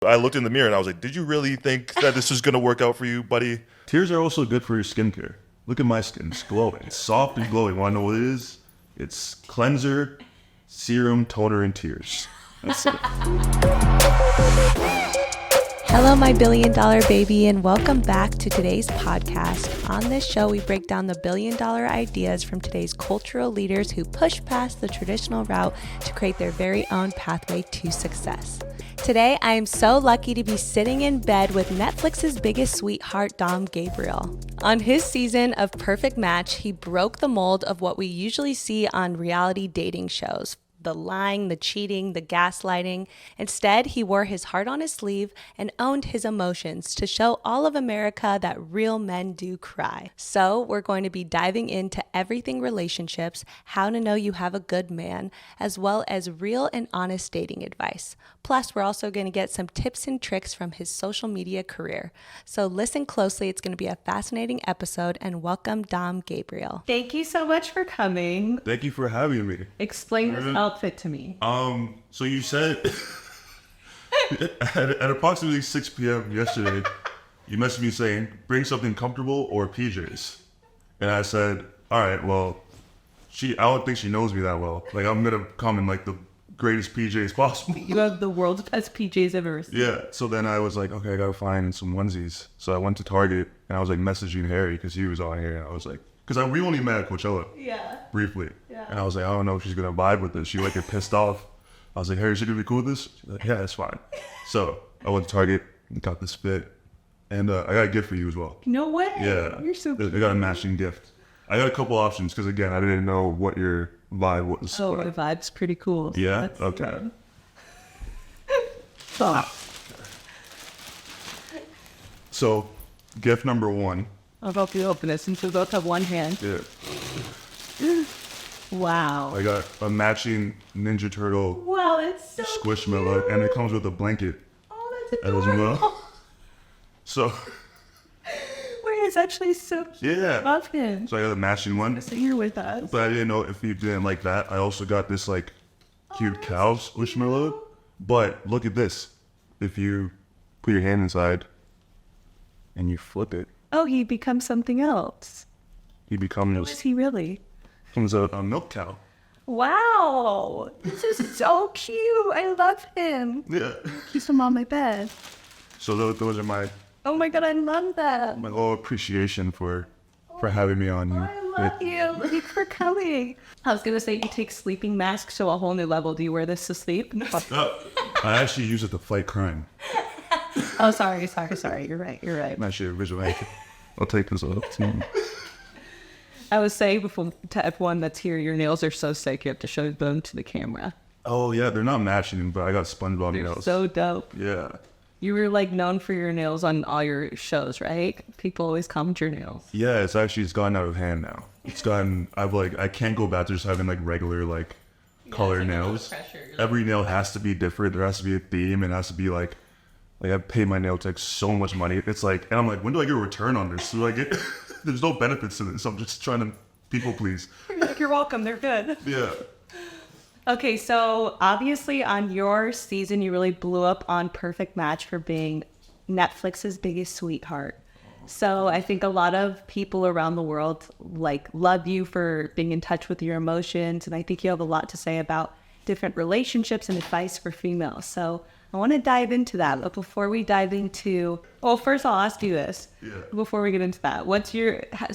I looked in the mirror and I was like, did you really think that this is going to work out for you, buddy? Tears are also good for your skincare. Look at my skin. It's glowing. It's soft and glowing. Want to know what it is? It's cleanser, serum, toner, and tears. That's it. Hello, my billion-dollar baby, and welcome back to today's podcast. On this show, we break down the billion-dollar ideas from today's cultural leaders who push past the traditional route to create their very own pathway to success. Today, I am so lucky to be sitting in bed with Netflix's biggest sweetheart, Gabriel. On his season of Perfect Match, he broke the mold of what we usually see on reality dating shows. The lying, the cheating, the gaslighting. Instead, he wore his heart on his sleeve and owned his emotions to show all of America that real men do cry. So we're going to be diving into everything relationships, how to know you have a good man, as well as real and honest dating advice. Plus, we're also going to get some tips and tricks from his social media career. So listen closely. It's going to be a fascinating episode, and welcome Gabriel. Thank you so much for coming. Thank you for having me. Explain this outfit to me. So you said at approximately 6 p.m. yesterday, you messaged me saying, bring something comfortable or PJs. And I said, all right, well, I don't think she knows me that well. Like, I'm going to come in like the greatest PJs possible. You have the world's best PJs I've ever seen. Yeah. So then I was like, okay, I got to find some onesies. So I went to Target and I was like messaging Harry because he was on here. And I was like, because we only met at Coachella. Yeah. Briefly. Yeah. And I was like, I don't know if she's going to vibe with this. She like get pissed off. I was like, Harry, is she going to be cool with this? She's like, yeah, it's fine. So I went to Target and got this fit. And I got a gift for you as well. No way. Yeah. You're so cute. I got a matching gift. I got a couple options because, again, I didn't know what your vibe was. Oh, the vibe's pretty cool. Yeah? That's Okay. good. Oh. So, gift number one. I'll help you open it since we both have one hand. Yeah. Wow. I got a matching Ninja Turtle Wow, it's so squishmallow, cute. and it comes with a blanket Oh, that's as adorable. well. So, Wait, it's actually so cute. yeah. I love him. So I got a matching one. So you're with us. But I didn't know if you didn't like that. I also got this like cute cow squishmallow. But look at this. If you put your hand inside and you flip it, Oh, he becomes something else. he Who is becomes he really? a milk cow. Wow, this is so cute. I love him. Yeah. Keep him on my bed. So those are my Oh my god, I love that. little appreciation for having me on. I love you. Thanks for coming. I was gonna say you take sleeping masks to a whole new level. Do you wear this to sleep? I actually use it to fight crime. Oh, sorry. You're right. I'm actually a visual. I'll take this off too. I was saying before to everyone that's here, your nails are so sick. You have to show them to the camera. Oh yeah, they're not matching, but I got SpongeBob They're nails. so dope. Yeah. You were like known for your nails on all your shows, right? People always comment your nails. Yeah, it's gotten out of hand now. I can't go back to just having like regular like color nails. Every nail has to be different. There has to be a theme, and it has to be like I pay my nail tech so much money. It's like, and I'm like, when do I get a return on this? So I get, there's no benefits to this. I'm just trying to people please. You're welcome. They're good. Yeah. Okay, so obviously on your season, you really blew up on Perfect Match for being Netflix's biggest sweetheart. So I think a lot of people around the world like love you for being in touch with your emotions, and I think you have a lot to say about different relationships and advice for females. So I want to dive into that, but before we dive into, well, first I'll ask you this. Yeah. Before we get into that,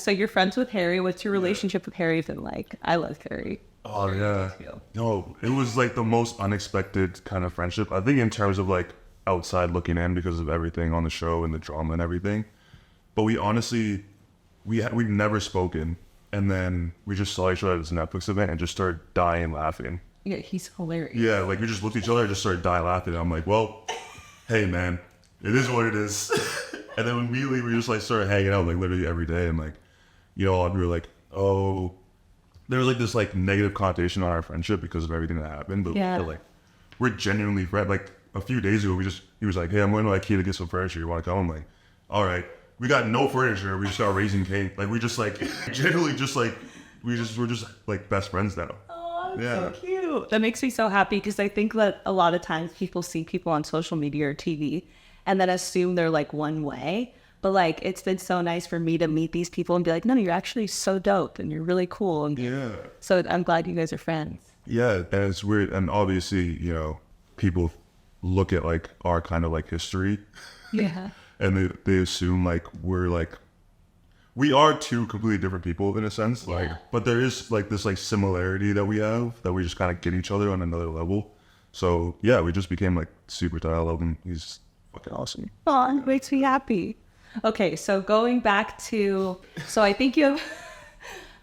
so you're friends with Harry. What's your relationship with Harry been like? I love Harry. Oh yeah. No, it was like the most unexpected kind of friendship. I think in terms of like outside looking in because of everything on the show and the drama and everything. But we honestly, we've never spoken, and then we just saw each other at this Netflix event and just started dying laughing. Yeah, he's hilarious. Yeah, like we just looked at each other and just started dying laughing. And I'm like, well, hey man, it is what it is. And then immediately we just like started hanging out like literally every day. And like, you know, and we were like, oh, there was like this like negative connotation on our friendship because of everything that happened. But Yeah. like, we're genuinely friends. Like a few days ago, he was like, hey, I'm going to IKEA to get some furniture. You want to come? I'm like, all right. We got no furniture. We just started raising cake. Like we just like, generally just like, we're just like best friends now. Oh, Yeah. so cute. cute. That makes me so happy because I think that a lot of times people see people on social media or TV and then assume they're like one way. But like, it's been so nice for me to meet these people and be like, no, you're actually so dope and you're really cool. And Yeah. so I'm glad you guys are friends. Yeah, and it's weird. And obviously, you know, people look at like our kind of like history Yeah. and they assume like we are two completely different people in a sense. Like, but there is like this like similarity that we have that we just kind of get each other on another level. So yeah, we just became like super tight. I love him. He's fucking awesome. Oh, it makes me happy. Okay, so going back to, so I think you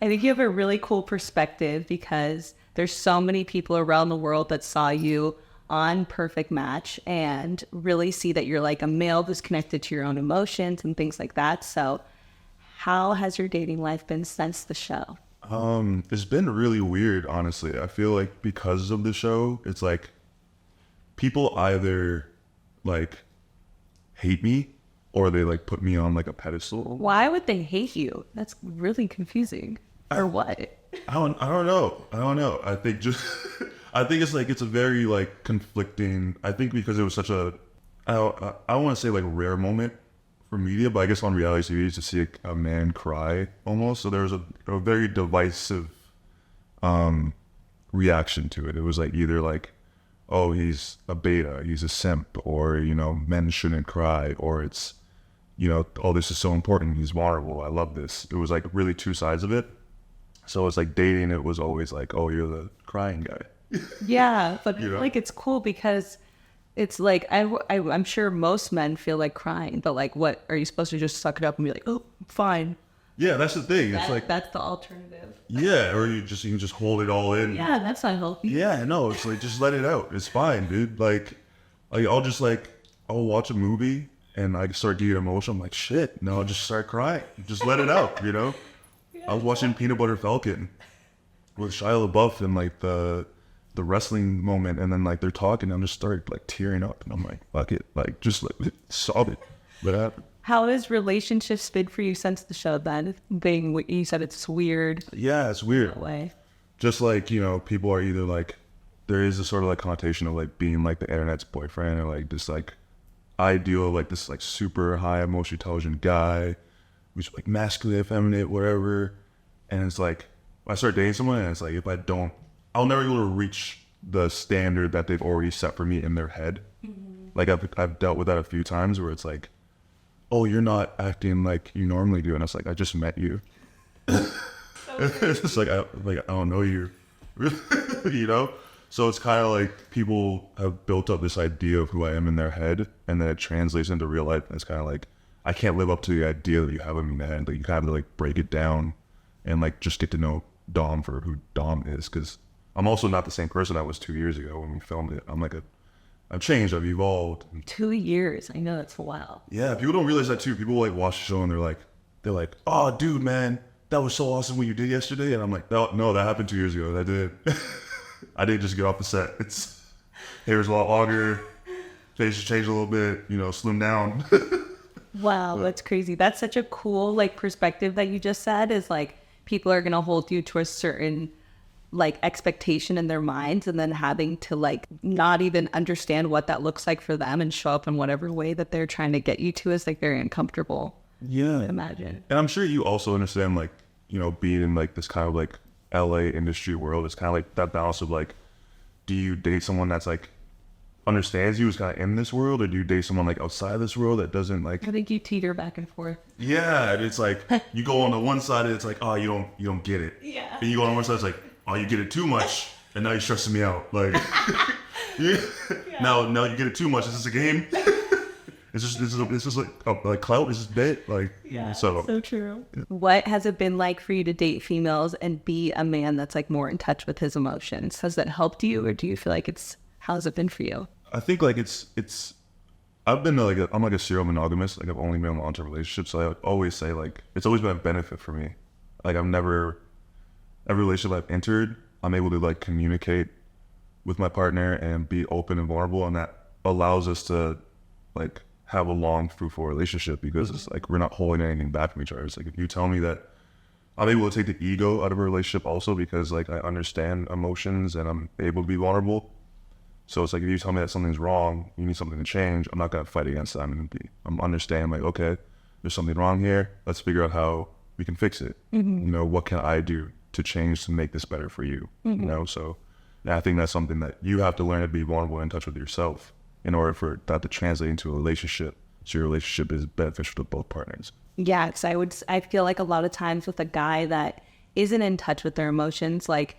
have a really cool perspective because there's so many people around the world that saw you on Perfect Match and really see that you're like a male who's connected to your own emotions and things like that. So how has your dating life been since the show? It's been really weird, honestly. I feel like because of the show, it's like people either like hate me or they like put me on like a pedestal. Why would they hate you? That's really confusing. Or what? I don't know. I think just I think it's like it's a very like conflicting. I think because it was such a I don't want to say like rare moment for media, but I guess on reality TV to see a man cry almost. So there was a very divisive reaction to it. It was like either like, oh, he's a beta, he's a simp, or you know, men shouldn't cry, or it's, you know, oh, this is so important, he's vulnerable, I love this. It was like really two sides of it. So it's like dating, it was always like, oh, you're the crying guy. Yeah, but You know? like it's cool because it's like I'm sure most men feel like crying, but like, what are you supposed to just suck it up and be like, oh, fine? Yeah, that's the thing. It's like That's the alternative. yeah, or you can just hold it all in. Yeah, that's not healthy. Yeah, no, it's like just let it out. It's fine, dude. Like I'll watch a movie and I start getting emotional. I'm like, shit. No, I'll just start crying. Just let it out, you know. I was watching Peanut Butter Falcon with Shia LaBeouf and like the wrestling moment, and then like they're talking, and I'm just start like tearing up, and I'm like, fuck it, like just like sob it. Let it happen. How has relationships been for you since the show then? Being what you said, it's weird Yeah, it's weird. that way. Just like, you know, people are either like, there is a sort of like connotation of like being like the internet's boyfriend, or like this like ideal of like this like super high emotionally intelligent guy who's like masculine, effeminate, whatever. And it's like, I start dating someone and it's like, if I don't, I'll never be able to reach the standard that they've already set for me in their head. Mm-hmm. Like I've dealt with that a few times where it's like, oh, you're not acting like you normally do. And it's like, I just met you. It's just like I don't know you, you know? So it's kind of like people have built up this idea of who I am in their head, and then it translates into real life. And it's kind of like, I can't live up to the idea that you have of me in the head. Like you kind of have to like break it down and like just get to know Dom for who Dom is. Cause I'm also not the same person I was 2 years ago when we filmed it. I'm like I've changed, I've evolved. 2 years. I know that's a while. Yeah, people don't realize that too. People like watch the show and they're like, oh, dude, man, that was so awesome what you did yesterday. And I'm like, no, that happened 2 years ago. That did. I didn't just get off the set. Hair was a lot longer, face has changed a little bit, you know, slimmed down. Wow, that's crazy. That's such a cool like perspective that you just said, is like people are gonna hold you to a certain like expectation in their minds, and then having to like not even understand what that looks like for them and show up in whatever way that they're trying to get you to is like very uncomfortable. Yeah. Imagine. And I'm sure you also understand, like, you know, being in like this kind of like LA industry world, it's kind of like that balance of like, do you date someone that's like understands you, is kind of in this world, or do you date someone like outside this world that doesn't like? I think you teeter back and forth. Yeah, and it's like you go on the one side and it's like, oh, you don't get it. Yeah. And you go on the one side, it's like, oh, you get it too much, and now you're stressing me out. Like, now you get it too much. Is this a game? It's just like clout. Is this bit? Like, Yeah, so so true. What has it been like for you to date females and be a man that's like more in touch with his emotions? Has that helped you, or do you feel like how's it been for you? I think like I've been like I'm like a serial monogamist. Like I've only been in long-term relationships, so I would always say like it's always been a benefit for me. Like every relationship I've entered, I'm able to like communicate with my partner and be open and vulnerable, and that allows us to like have a long, fruitful relationship, because it's like we're not holding anything back from each other. It's like if you tell me that I'm able to take the ego out of a relationship also because like I understand emotions and I'm able to be vulnerable. So it's like if you tell me that something's wrong, you need something to change, I'm not gonna fight against that. I'm understand like, okay, there's something wrong here. Let's figure out how we can fix it. You know, what can I do to change to make this better for you? You know, so yeah, I think that's something that you have to learn to be vulnerable and in touch with yourself in order for that to translate into a relationship. So your relationship is beneficial to both partners. Yeah, because I feel like a lot of times with a guy that isn't in touch with their emotions, like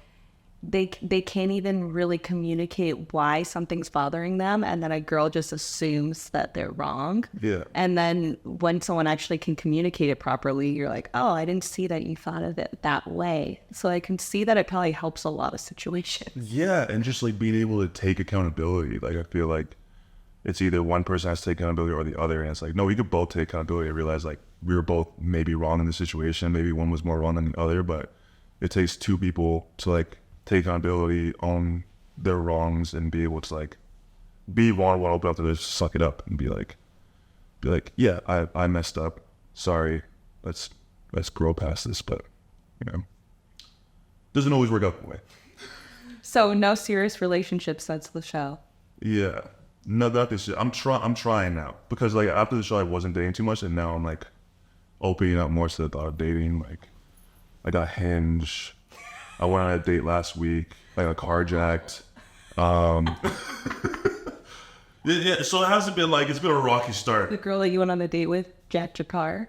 they can't even really communicate why something's bothering them, and then a girl just assumes that they're wrong. Yeah. And then when someone actually can communicate it properly, you're like, oh, I didn't see that you thought of it that way. So I can see that it probably helps a lot of situations. Yeah, and just like being able to take accountability. Like I feel like it's either one person has to take accountability or the other, and it's like, no, we could both take accountability and realize like we were both maybe wrong in the situation. Maybe one was more wrong than the other, but it takes two people to like take accountability, own their wrongs, and be able to like be vulnerable, open up to this, suck it up, and be like, yeah, I messed up. Sorry, let's grow past this. But you know, doesn't always work out that way. So no serious relationships since the show. Yeah, no, not this year. I'm trying now because like after the show, I wasn't dating too much, and now I'm like opening up more to the thought of dating. Like I got Hinge. I went on a date last week. I got carjacked. Yeah, so it hasn't been like, it's been a rocky start. The girl that you went on a date with jacked your car.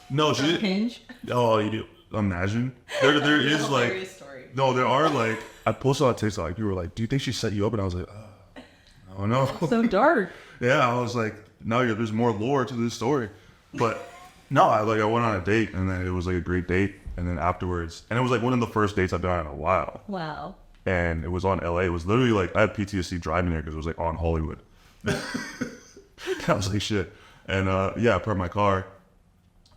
No, she didn't. Hinge. Oh, you do. Imagine. There is like, Story. no, there are like, I posted on TikTok, like, people were like, do you think she set you up? And I was like, I don't know. So dark. Yeah, I was like, no, there's more lore to this story. But no, I went on a date and then it was like a great date. And then afterwards, and it was like one of the first dates I've been on in a while. Wow. And it was on LA. It was literally like, I had PTSD driving there because it was like on Hollywood. I was like, shit. And yeah, I parked my car.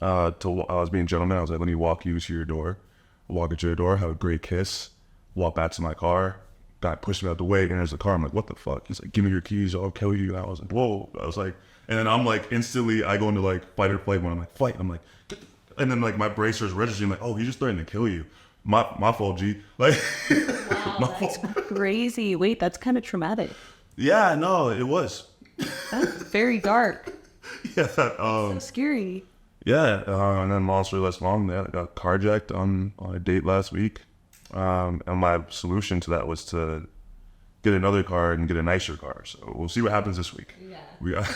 I was being a gentleman. I was like, let me walk you to your door. Walk into your door, have a great kiss, walk back to my car. Guy pushed me out the way, and there's a car. I'm like, what the fuck? He's like, give me your keys, I'll kill you. And I was like, whoa. I was like, and then I'm like, instantly, I go into like fight or flight when I'm like, fight. I'm like, and then like my bracer's registering, like, oh, he just threatened to kill you. My fault, G. Like, Wow, my that's fault. crazy. Wait, that's kind of traumatic. Yeah, no, it was. That's very dark. Yeah, So scary. yeah, and then monster less long. I got carjacked on a date last week, and my solution to that was to get another car and get a nicer car. So we'll see what happens this week. Yeah.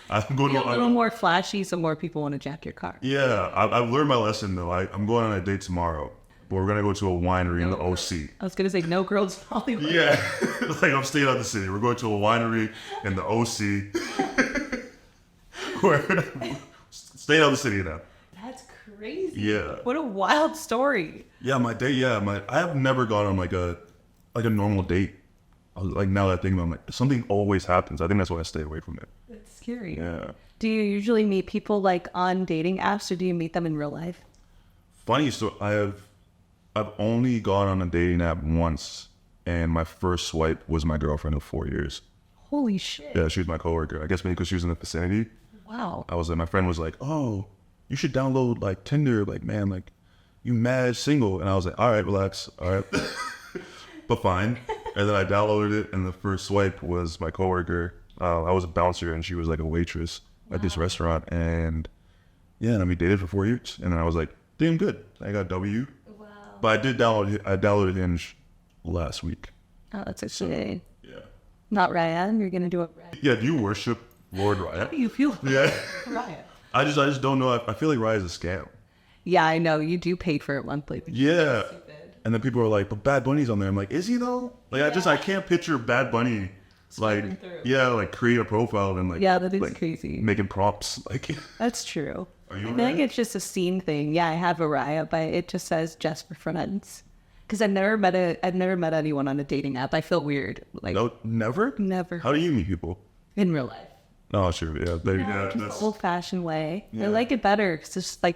I'm going Be a to little more flashy so more people want to jack your car. Yeah, I've learned my lesson though. I'm going on a date tomorrow, but we're gonna go to a winery in the OC. I was going to say no girls in Hollywood. Yeah, like I'm staying out of the city. We're going to a winery in the OC. We're staying out of the city now. That's crazy. Yeah. What a wild story. Yeah, my date. Yeah, I have never gone on like a normal date. I was like, now that I think about it, I'm like, something always happens. I think that's why I stay away from it. That's scary. Yeah. Do you usually meet people like on dating apps or do you meet them in real life? Funny story. I've only gone on a dating app once, and my first swipe was my girlfriend of 4 years. Holy shit. Yeah, she was my coworker. I guess maybe because she was in the vicinity. Wow. I was like, my friend was like, oh, you should download like Tinder. Like, man, like you mad single. And I was like, all right, relax. All right. But fine. And then I downloaded it, and the first swipe was my coworker. I was a bouncer, and she was like a waitress at this restaurant. And yeah, and we dated for 4 years. And then I was like, damn good. I got W. Wow. But I downloaded Hinge last week. Oh, that's exciting. Yeah. Not Ryan. You're going to do it right. Yeah, do you worship Lord Riot? How do you feel about Yeah. Ryan? I just don't know. I feel like Riot is a scam. Yeah, I know. You do pay for it monthly. Yeah. And then people are like, but Bad Bunny's on there. I'm like, is he though? Like, I can't picture Bad Bunny, like, yeah, like create a profile and like, Yeah, that is like, crazy. making prompts. Like, That's true. Are you I on think Raya? it's just a scene thing. Yeah, I have a Raya, but it just says just for friends. Because I've never met anyone on a dating app. I feel weird. Like no, never? Never. How do you meet people? In real life. Oh, sure. Yeah. Just That's, the old-fashioned way. Yeah. I like it better because it's just like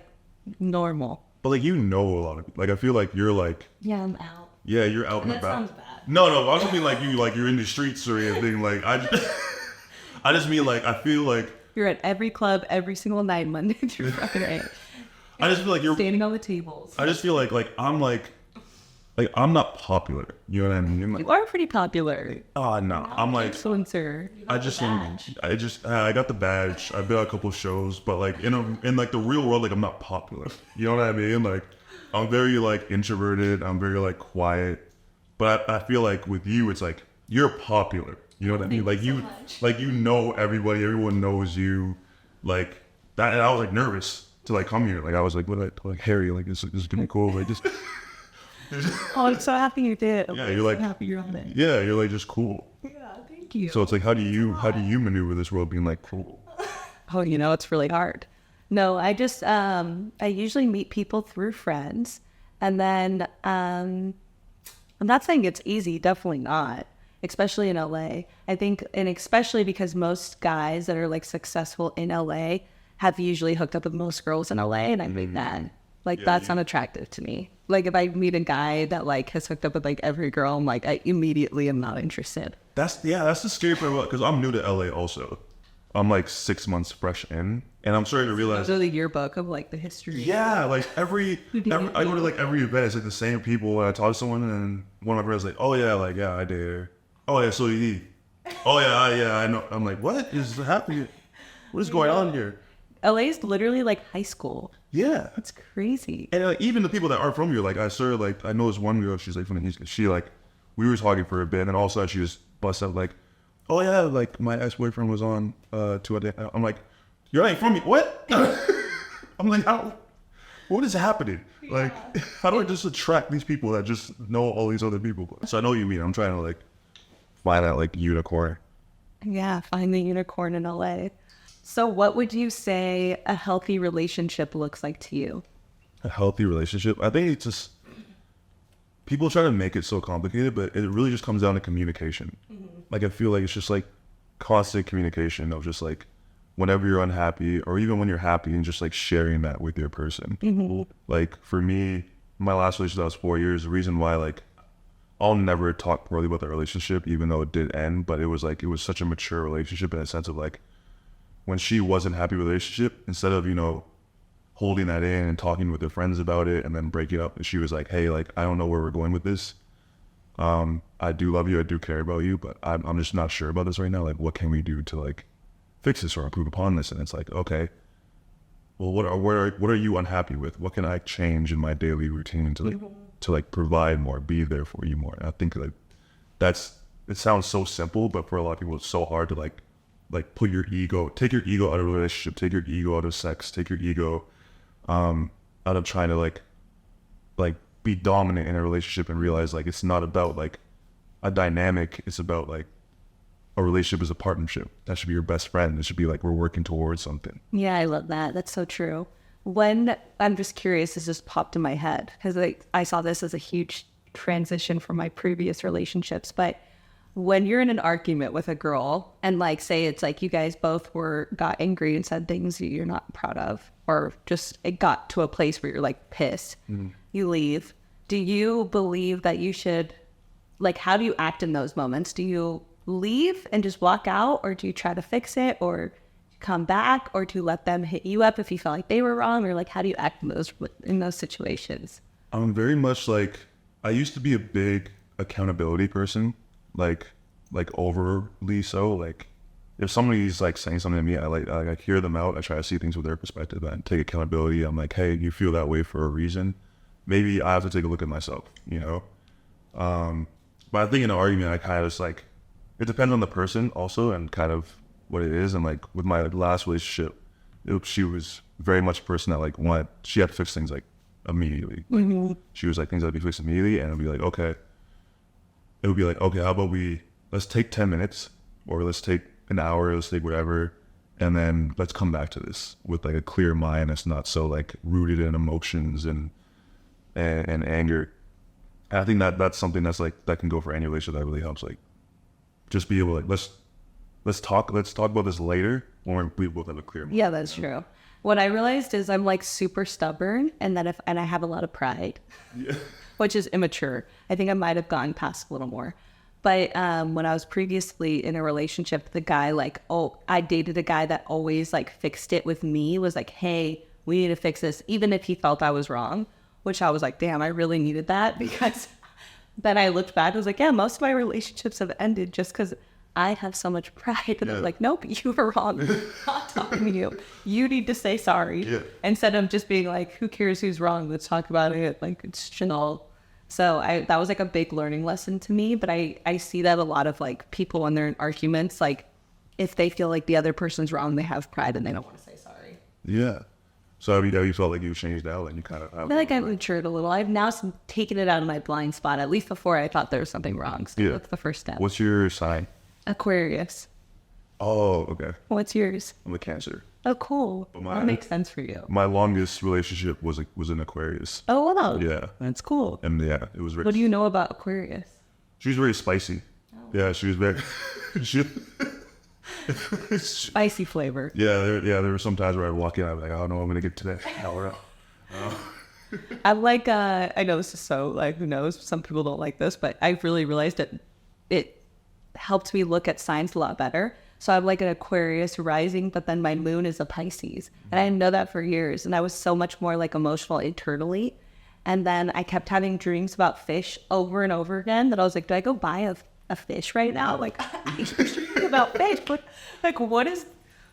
normal. but like, you know, a lot of people. Like, I feel like you're like, Yeah, I'm out. yeah, you're out and That about. sounds bad. No, I don't mean like you're in the streets or anything. Like, I just mean like, I feel like, You're at every club every single night, Monday through Friday. I just feel like you're standing on the tables. I just feel like I'm not popular. You know what I mean? Like, You are pretty popular. oh no, I'm like Influencer. I got the badge. I've been on a couple shows, but like in like the real world, like I'm not popular. You know what I mean? Like I'm very like introverted. I'm very like quiet. But I feel like with you, it's like you're popular. You know what I mean? Like you know everybody. Everyone knows you. Like that. And I was like nervous to like come here. Like I was like, like Harry, like this is gonna be cool. Like just. Oh, I'm so happy you did. Yeah, you're like so happy you're on it. Yeah, you're like just cool. Yeah, thank you. So it's like, how do you maneuver this world being like cool? Oh, it's really hard. No, I just I usually meet people through friends, and then I'm not saying it's easy, definitely not, especially in LA. I think, and especially because most guys that are like successful in LA have usually hooked up with most girls in LA, and I mean that. Like, that's unattractive to me. Like, if I meet a guy that, like, has hooked up with, like, every girl, I'm like, I immediately am not interested. That's the scary part about it, because I'm new to LA also. I'm, like, 6 months fresh in, and I'm starting to realize... Those are the yearbook of, like, the history. Yeah, like, I go to, like, every event. It's, like, the same people. When I talk to someone, and one of my friends is like, oh, yeah, like, yeah, I date her. Oh, yeah, so did he. Oh, yeah, I know. I'm like, what is happening? What is going on here? LA is literally, like, high school. Yeah. That's crazy. And like, even the people that aren't from here, like I started like, I know this one girl, she's like from the East, she like, we were talking for a bit, and all of a sudden she just busts out like, oh yeah, like my ex-boyfriend was on to a day. I'm like, you ain't from me, what? I'm like, what is happening? Like, how do I just attract these people that just know all these other people? So I know what you mean. I'm trying to like find that like unicorn. Yeah, find the unicorn in LA. So what would you say a healthy relationship looks like to you? A healthy relationship? I think it's just, people try to make it so complicated, but it really just comes down to communication. Mm-hmm. Like, I feel like it's just like constant communication of just like, whenever you're unhappy or even when you're happy, and just like sharing that with your person. Mm-hmm. Like for me, my last relationship, that was 4 years. The reason why, like, I'll never talk poorly about the relationship, even though it did end, but it was like, it was such a mature relationship in a sense of like, when she wasn't happy with the relationship, instead of, holding that in and talking with her friends about it and then breaking up, and she was like, hey, like, I don't know where we're going with this. I do love you. I do care about you, but I'm just not sure about this right now. Like, what can we do to like fix this or improve upon this? And it's like, okay, well, what are you unhappy with? What can I change in my daily routine to like provide more, be there for you more? And I think like it sounds so simple, but for a lot of people, it's so hard to like put your ego, take your ego out of a relationship, take your ego out of sex, take your ego out of trying to like be dominant in a relationship, and realize like it's not about like a dynamic, it's about like a relationship is a partnership. That should be your best friend. It should be like we're working towards something. Yeah, I love that. That's so true. I'm just curious, this just popped in my head because I saw this as a huge transition from my previous relationships, but when you're in an argument with a girl and like say it's like you guys both got angry and said things that you're not proud of, or just it got to a place where you're like pissed, you leave. Do you believe that you should, like, how do you act in those moments? Do you leave and just walk out, or do you try to fix it, or come back, or do you let them hit you up if you felt like they were wrong, or like how do you act in those situations? I'm very much like, I used to be a big accountability person. Like overly so. Like if somebody's like saying something to me, I hear them out. I try to see things with their perspective and take accountability. I'm like, hey, you feel that way for a reason. Maybe I have to take a look at myself, But I think in an argument, I kind of just like, it depends on the person also and kind of what it is. And like with my last relationship, she was very much a person that like she had to fix things like immediately. Mm-hmm. She was like, things that would be fixed immediately, and it'd be like, okay. It would be like, okay, how about let's take 10 minutes, or let's take an hour, let's take whatever, and then let's come back to this with like a clear mind that's not so like rooted in emotions and anger. And I think that's something that's like, that can go for any relationship, that really helps. Like, just be able to like, let's talk about this later when we both have a clear mind. Yeah, that's true. What I realized is I'm like super stubborn, and I have a lot of pride. Yeah. Which is immature. I think I might have gotten past a little more. But when I was previously in a relationship, the guy I dated a guy that always like fixed it with me, was like, hey, we need to fix this, even if he felt I was wrong, which I was like, damn, I really needed that, because then I looked back, I was like, yeah, most of my relationships have ended just because I have so much pride. And I'm like, nope, you were wrong. I'm not talking to you. You need to say sorry. Yeah. Instead of just being like, who cares who's wrong? Let's talk about it. Like, it's Chanel. So that was like a big learning lesson to me. But I see that a lot of like people when they're in arguments, like if they feel like the other person's wrong, they have pride and they don't want to say sorry. Yeah. So have you felt like you changed out and you kind of... I feel like I've matured a little. I've now taken it out of my blind spot. At least before I thought there was something wrong. So that's the first step. What's your sign? Aquarius. Oh, okay. What's yours? I'm a Cancer. Oh, cool. That makes sense for you. My longest relationship was an Aquarius. Oh, wow. Yeah. That's cool. And yeah, it was very... What do you know about Aquarius? She was very spicy. Oh. Yeah, she was very... Spicy flavor. Yeah, there were some times where I'd walk in, I'd be like, I don't know what I'm going to get today. I'm like, I know this is so, like, who knows? Some people don't like this, but I really realized that it helped me look at signs a lot better. So I'm like an Aquarius rising, but then my moon is a Pisces. And I didn't know that for years. And I was so much more like emotional internally. And then I kept having dreams about fish over and over again that I was like, do I go buy a fish right now? Like, I'm dreaming about fish. But like, what is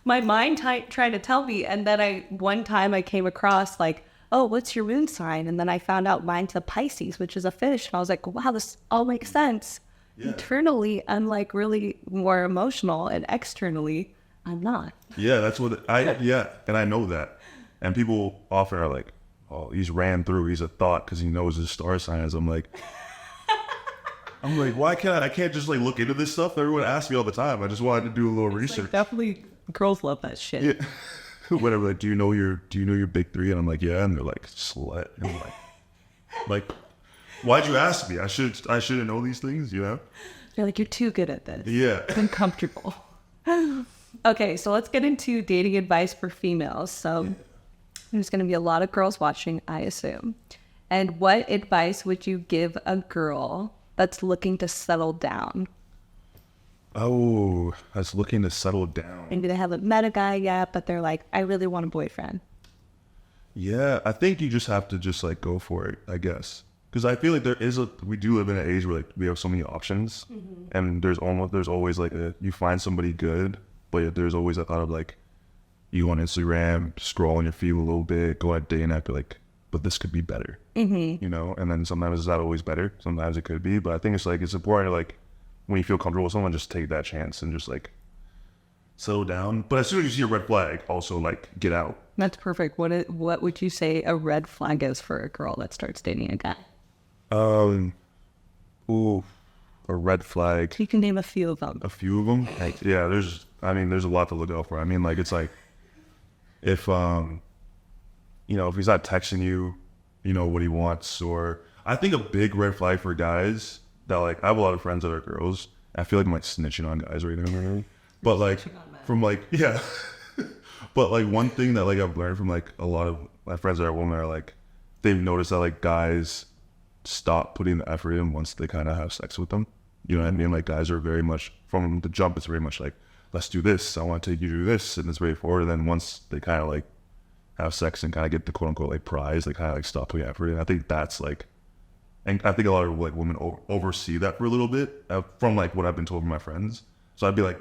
my mind trying to tell me? And then one time I came across like, oh, what's your moon sign? And then I found out mine's a Pisces, which is a fish. And I was like, wow, this all makes sense. Yeah. Internally, I'm like really more emotional, and externally, I'm not. Yeah, that's what and I know that. And people often are like, oh, he's ran through, he's a thought because he knows his star signs. I'm like, why can't I can't just like look into this stuff? Everyone asks me all the time. I just wanted to do a little research. Like, definitely, girls love that shit. Yeah. Whatever, like, do you know your big three? And I'm like, yeah. And they're like, slut. And I'm like, why'd you ask me? I shouldn't know these things, you know? You're like, you're too good at this. Yeah. Uncomfortable. Okay, so let's get into dating advice for females. So there's going to be a lot of girls watching, I assume. And what advice would you give a girl that's looking to settle down? Oh, I was looking to settle down. Maybe they haven't met a guy yet, but they're like, I really want a boyfriend. Yeah, I think you just have to just like go for it, I guess. Because I feel like we do live in an age where like we have so many options, and there's always like you find somebody good, but there's always a thought of like, you go on Instagram, scroll on your feed a little bit, go out day and after like, but this could be better, you know? And then sometimes it's not always better, sometimes it could be, but I think it's important to like, when you feel comfortable with someone, just take that chance and just like settle down. But as soon as you see a red flag, also like get out. That's perfect. What would you say a red flag is for a girl that starts dating a guy? A red flag. You can name a few of them. A few of them? Yeah, there's a lot to look out for. I mean, like, it's like, if he's not texting you, you know, what he wants, or I think a big red flag for guys that, like, I have a lot of friends that are girls. I feel like I'm, like, snitching on guys right now. But, like, from, like, yeah. But, like, one thing that, like, I've learned from, like, a lot of my friends that are women are, like, they've noticed that, like, guys stop putting the effort in once they kind of have sex with them. You know what I mean? Like, guys are very much, from the jump, it's very much like, let's do this, I want to take you to do this, and it's very forward. And then once they kind of like have sex and kind of get the quote unquote like prize, they kind of like stop putting effort in. I think that's like, and I think a lot of like women oversee that for a little bit from like what I've been told from my friends. So I'd be like,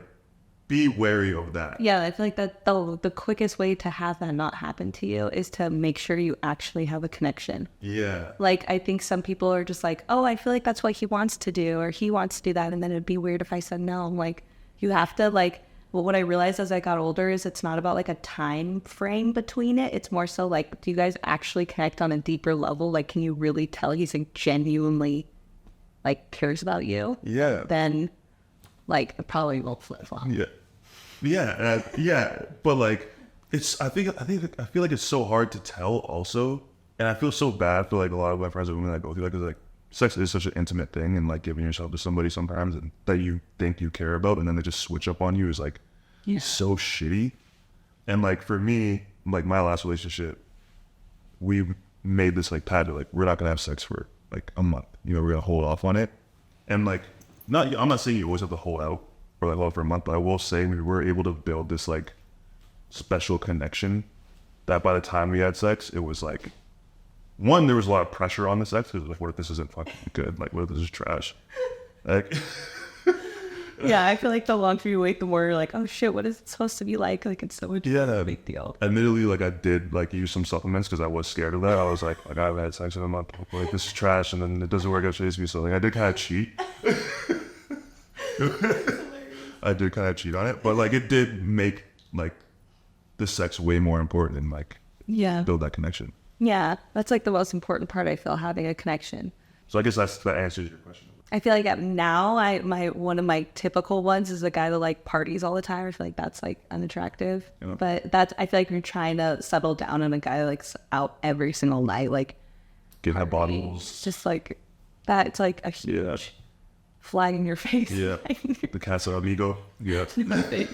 be wary of that. Yeah, I feel like that the quickest way to have that not happen to you is to make sure you actually have a connection. Yeah. Like, I think some people are just like, oh, I feel like that's what he wants to do, or he wants to do that, and then it'd be weird if I said no. I'm like, you have to like, well, what I realized as I got older is it's not about like a time frame between it. It's more so like, do you guys actually connect on a deeper level? Like, can you really tell he's like genuinely like cares about you? Yeah. Then like it probably won't flip flop. Yeah. Yeah. But like, I feel like it's so hard to tell also. And I feel so bad for like a lot of my friends and women that go through that, because like sex is such an intimate thing, and like giving yourself to somebody sometimes and that you think you care about, and then they just switch up on you is like so shitty. And like for me, like my last relationship, we made this like pact, like we're not gonna have sex for like a month. You know, we're gonna hold off on it. And like, I'm not saying you always have to hold out for a month, but I will say we were able to build this like special connection that by the time we had sex, it was like, one, there was a lot of pressure on the sex. Because like, what if this isn't fucking good? Like, what if this is trash? Like, Yeah, I feel like the longer you wait, the more you're like, oh shit, what is it supposed to be like? Like, it's so much a big deal. Admittedly, like I did like use some supplements because I was scared of that. I was like I haven't had sex in a month. Like this is trash, and then it doesn't work out chase me. So like I did kind of cheat. I did kind of cheat on it, but like it did make like the sex way more important and like build that connection. Yeah, that's like the most important part. I feel, having a connection. So I guess that answers your question. I feel like now one of my typical ones is a guy that like parties all the time. I feel like that's like unattractive. Yeah. But I feel like you're trying to settle down on a guy that's out every single night, like Getting that bottles. just like that. It's like a huge flag in your face. Yeah. The Casa Amigo. Yeah. In my face.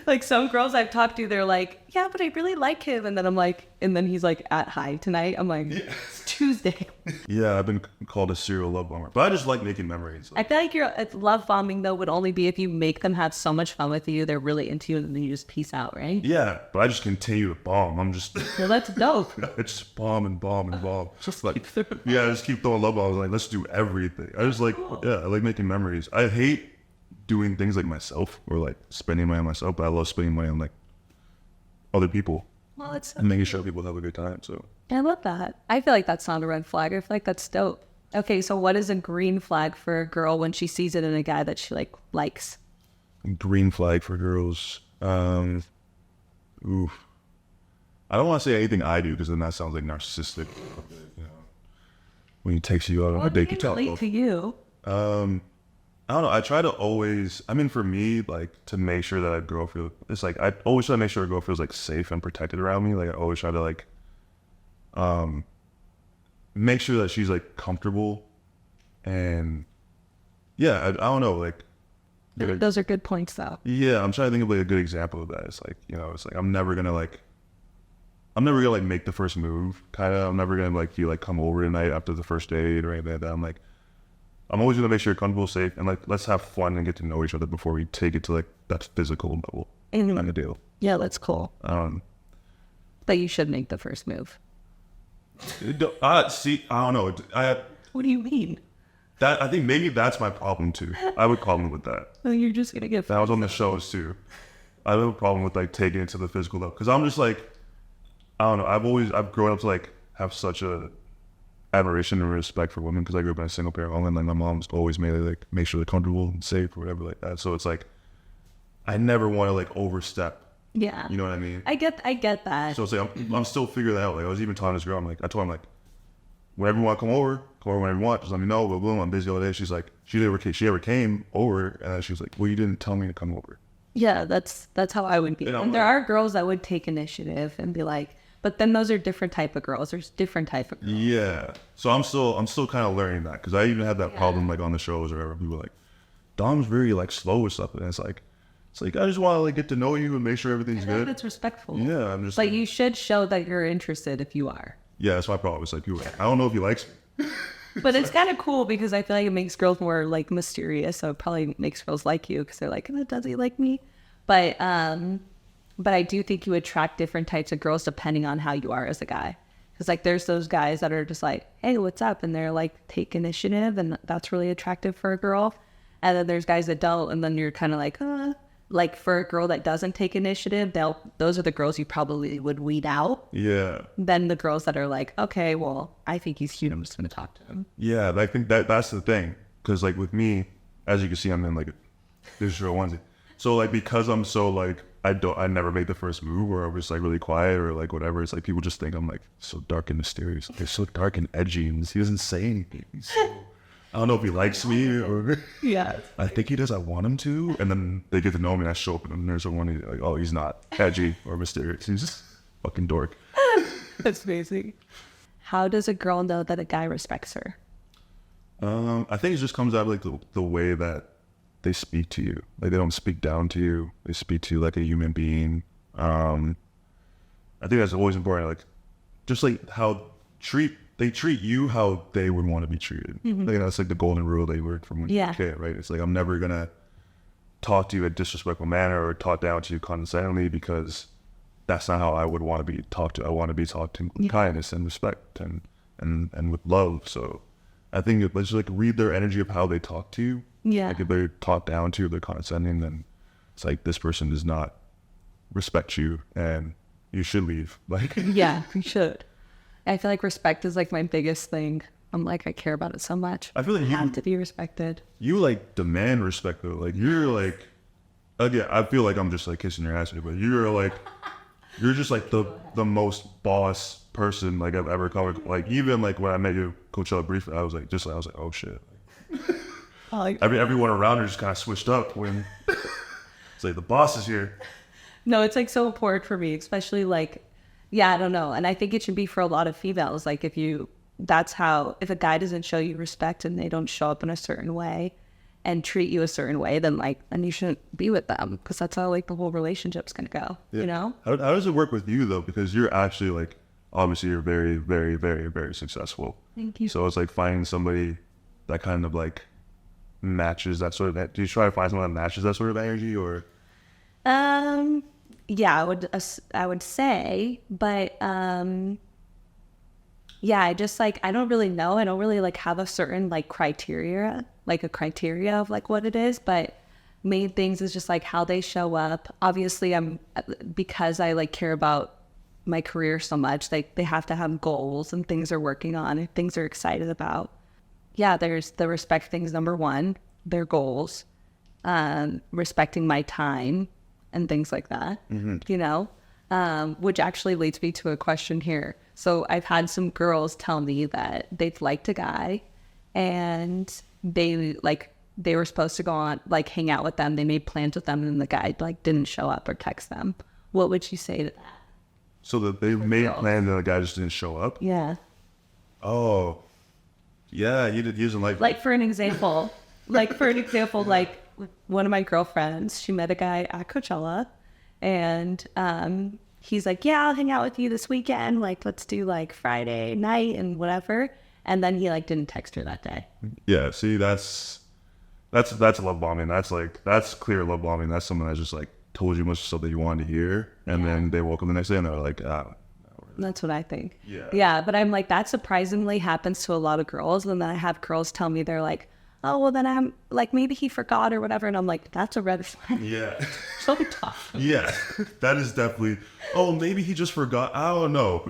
Like some girls I've talked to, they're like, yeah, but I really like him. And then I'm like, and then he's like at high tonight. I'm like, it's Tuesday. Yeah, I've been called a serial love bomber, but I just like making memories. I feel like your love bombing though would only be if you make them have so much fun with you, they're really into you, and then you just peace out, right? Yeah, but I just continue to bomb. I'm just Well, that's dope. I just bomb and bomb and bomb. Just like I just keep throwing love bombs. Like let's do everything. I just like I like making memories. I hate doing things like myself or like spending money on myself, but I love spending money on like other people. Well, it's And making sure people have a good time. So I love that. I feel like that's not a red flag. I feel like that's dope. Okay, so what is a green flag for a girl when she sees it in a guy that she like likes? green flag for girls. Oof. I don't want to say anything I do because then that sounds like narcissistic. You know, when he takes you out on a date, you tell relate to you. I don't know. I try to always, I mean, for me, like to make sure that a girl feels, it's like, I always try to make sure a girl feels like safe and protected around me. Like I always try to like, make sure that she's like comfortable and yeah, I don't know. Like, Those are good points though. yeah, I'm trying to think of like a good example of that. It's like, you know, it's like, I'm never gonna like make the first move. Kind of, I'm never gonna like feel like come over tonight after the first date or anything like that. I'm always gonna make sure you're comfortable, safe, and like let's have fun and get to know each other before we take it to like that physical level kind of deal. Yeah, that's cool. But you should make the first move. See, I don't know. What do you mean? I think maybe that's my problem too. I have a problem with that. Well, you're just gonna get. That was on the shows too. I have a problem with like taking it to the physical level because I'm just like, I don't know. I've grown up to like have such a admiration and respect for women because I grew up in a single parent home and like my mom's always made it like make sure they're comfortable and safe or whatever like that. So it's like I never want to like overstep. Yeah. You know what I mean? I get that. So it's like I'm still figuring that out. Like I was even telling this girl, I told her whenever you want to come over whenever you want. Just let me know. But boom, I'm busy all day. She's like, she ever came over, and then she was like, well, you didn't tell me to come over. Yeah, that's how I would be. And there are girls that would take initiative and be like, but then those are different type of girls. There's different type of girls. Yeah. So I'm still kind of learning that because I even had that problem like on the shows or whatever. People were like, Dom's very like slow or stuff, and it's like I just want to like get to know you and make sure everything's good. That's respectful. Yeah, I'm just like you should show that you're interested if you are. Yeah, that's my problem. It's like I don't know if he likes me. But it's kind of cool because I feel like it makes girls more like mysterious. So it probably makes girls like you because they're like, oh, does he like me? But I do think you attract different types of girls depending on how you are as a guy. Because like there's those guys that are just like, hey, what's up? And they're like, take initiative. And that's really attractive for a girl. And then there's guys that don't. And then you're kind of like for a girl that doesn't take initiative, those are the girls you probably would weed out. Yeah. Then the girls that are like, okay, well, I think he's cute. I'm just going to talk to him. Yeah, I think that's the thing. Because like with me, as you can see, I'm in like a digital onesie. So like because I'm so like I never make the first move or I was like really quiet or like whatever. It's like people just think I'm like so dark and mysterious. They're so dark and edgy and he doesn't say anything. I don't know if he likes me or yeah. I think he does. I want him to, and then they get to know me. And I show up and there's someone like, oh, he's not edgy or mysterious. He's just fucking dork. That's amazing. How does a girl know that a guy respects her? I think it just comes out of like the way that they speak to you. Like they don't speak down to you. They speak to you like a human being. I think that's always important. Like just like how they treat you how they would want to be treated. Mm-hmm. Like, that's like the golden rule they learned from when you were a kid, right? It's like, I'm never going to talk to you in a disrespectful manner or talk down to you condescendingly because that's not how I would want to be talked to. I want to be talked to with kindness and respect and with love. So I think let's just like read their energy of how they talk to you. Yeah. Like if they're talked down to, they're condescending, then it's like this person does not respect you and you should leave. Like Yeah, you should. I feel like respect is like my biggest thing. I'm like, I care about it so much. I feel like I have to be respected. you like demand respect though. Like you're like, again, I feel like I'm just like kissing your ass here, but you're just like the most boss person like I've ever come. Like even like when I met you, Coachella briefly, I was like, oh shit. Everyone around her just kind of switched up when it's like the boss is here. No, it's like so important for me, especially like, yeah, I don't know. And I think it should be for a lot of females. Like if a guy doesn't show you respect and they don't show up in a certain way and treat you a certain way, then you shouldn't be with them, because that's how like the whole relationship's going to go, Yeah. you know? How does it work with you though? Because you're actually like, obviously you're very, very, very, very successful. Thank you. So it's like finding somebody that kind of like matches that sort of, do you try to find someone that matches that sort of energy or? Yeah, I would say, but, yeah, I just like, I don't really know. I don't really like have a certain like criteria of like what it is, but main things is just like how they show up. Obviously because I like care about my career so much, like they have to have goals and things they're working on and things they're excited about. Yeah, there's the respect things. Number one, their goals, respecting my time and things like that, you know, which actually leads me to a question here. So I've had some girls tell me that they've liked a guy and they were supposed to go on, like hang out with them. They made plans with them and the guy like didn't show up or text them. What would you say to that? So that they made plans and the guy just didn't show up? Yeah. Oh, yeah, he doesn't Like for an example, like one of my girlfriends, she met a guy at Coachella and he's like, yeah, I'll hang out with you this weekend. Like, let's do like Friday night and whatever. And then he like didn't text her that day. Yeah, see, that's love bombing. That's clear love bombing. That's someone that just like told you much stuff that you wanted to hear, and then they woke up the next day and they were like, That's what I think. Yeah. Yeah, but I'm like, that surprisingly happens to a lot of girls. And then I have girls tell me, they're like, oh, well, then I'm like, maybe he forgot or whatever. And I'm like, that's a red flag. yeah, So tough. yeah, that is definitely. Oh, maybe he just forgot. I don't know.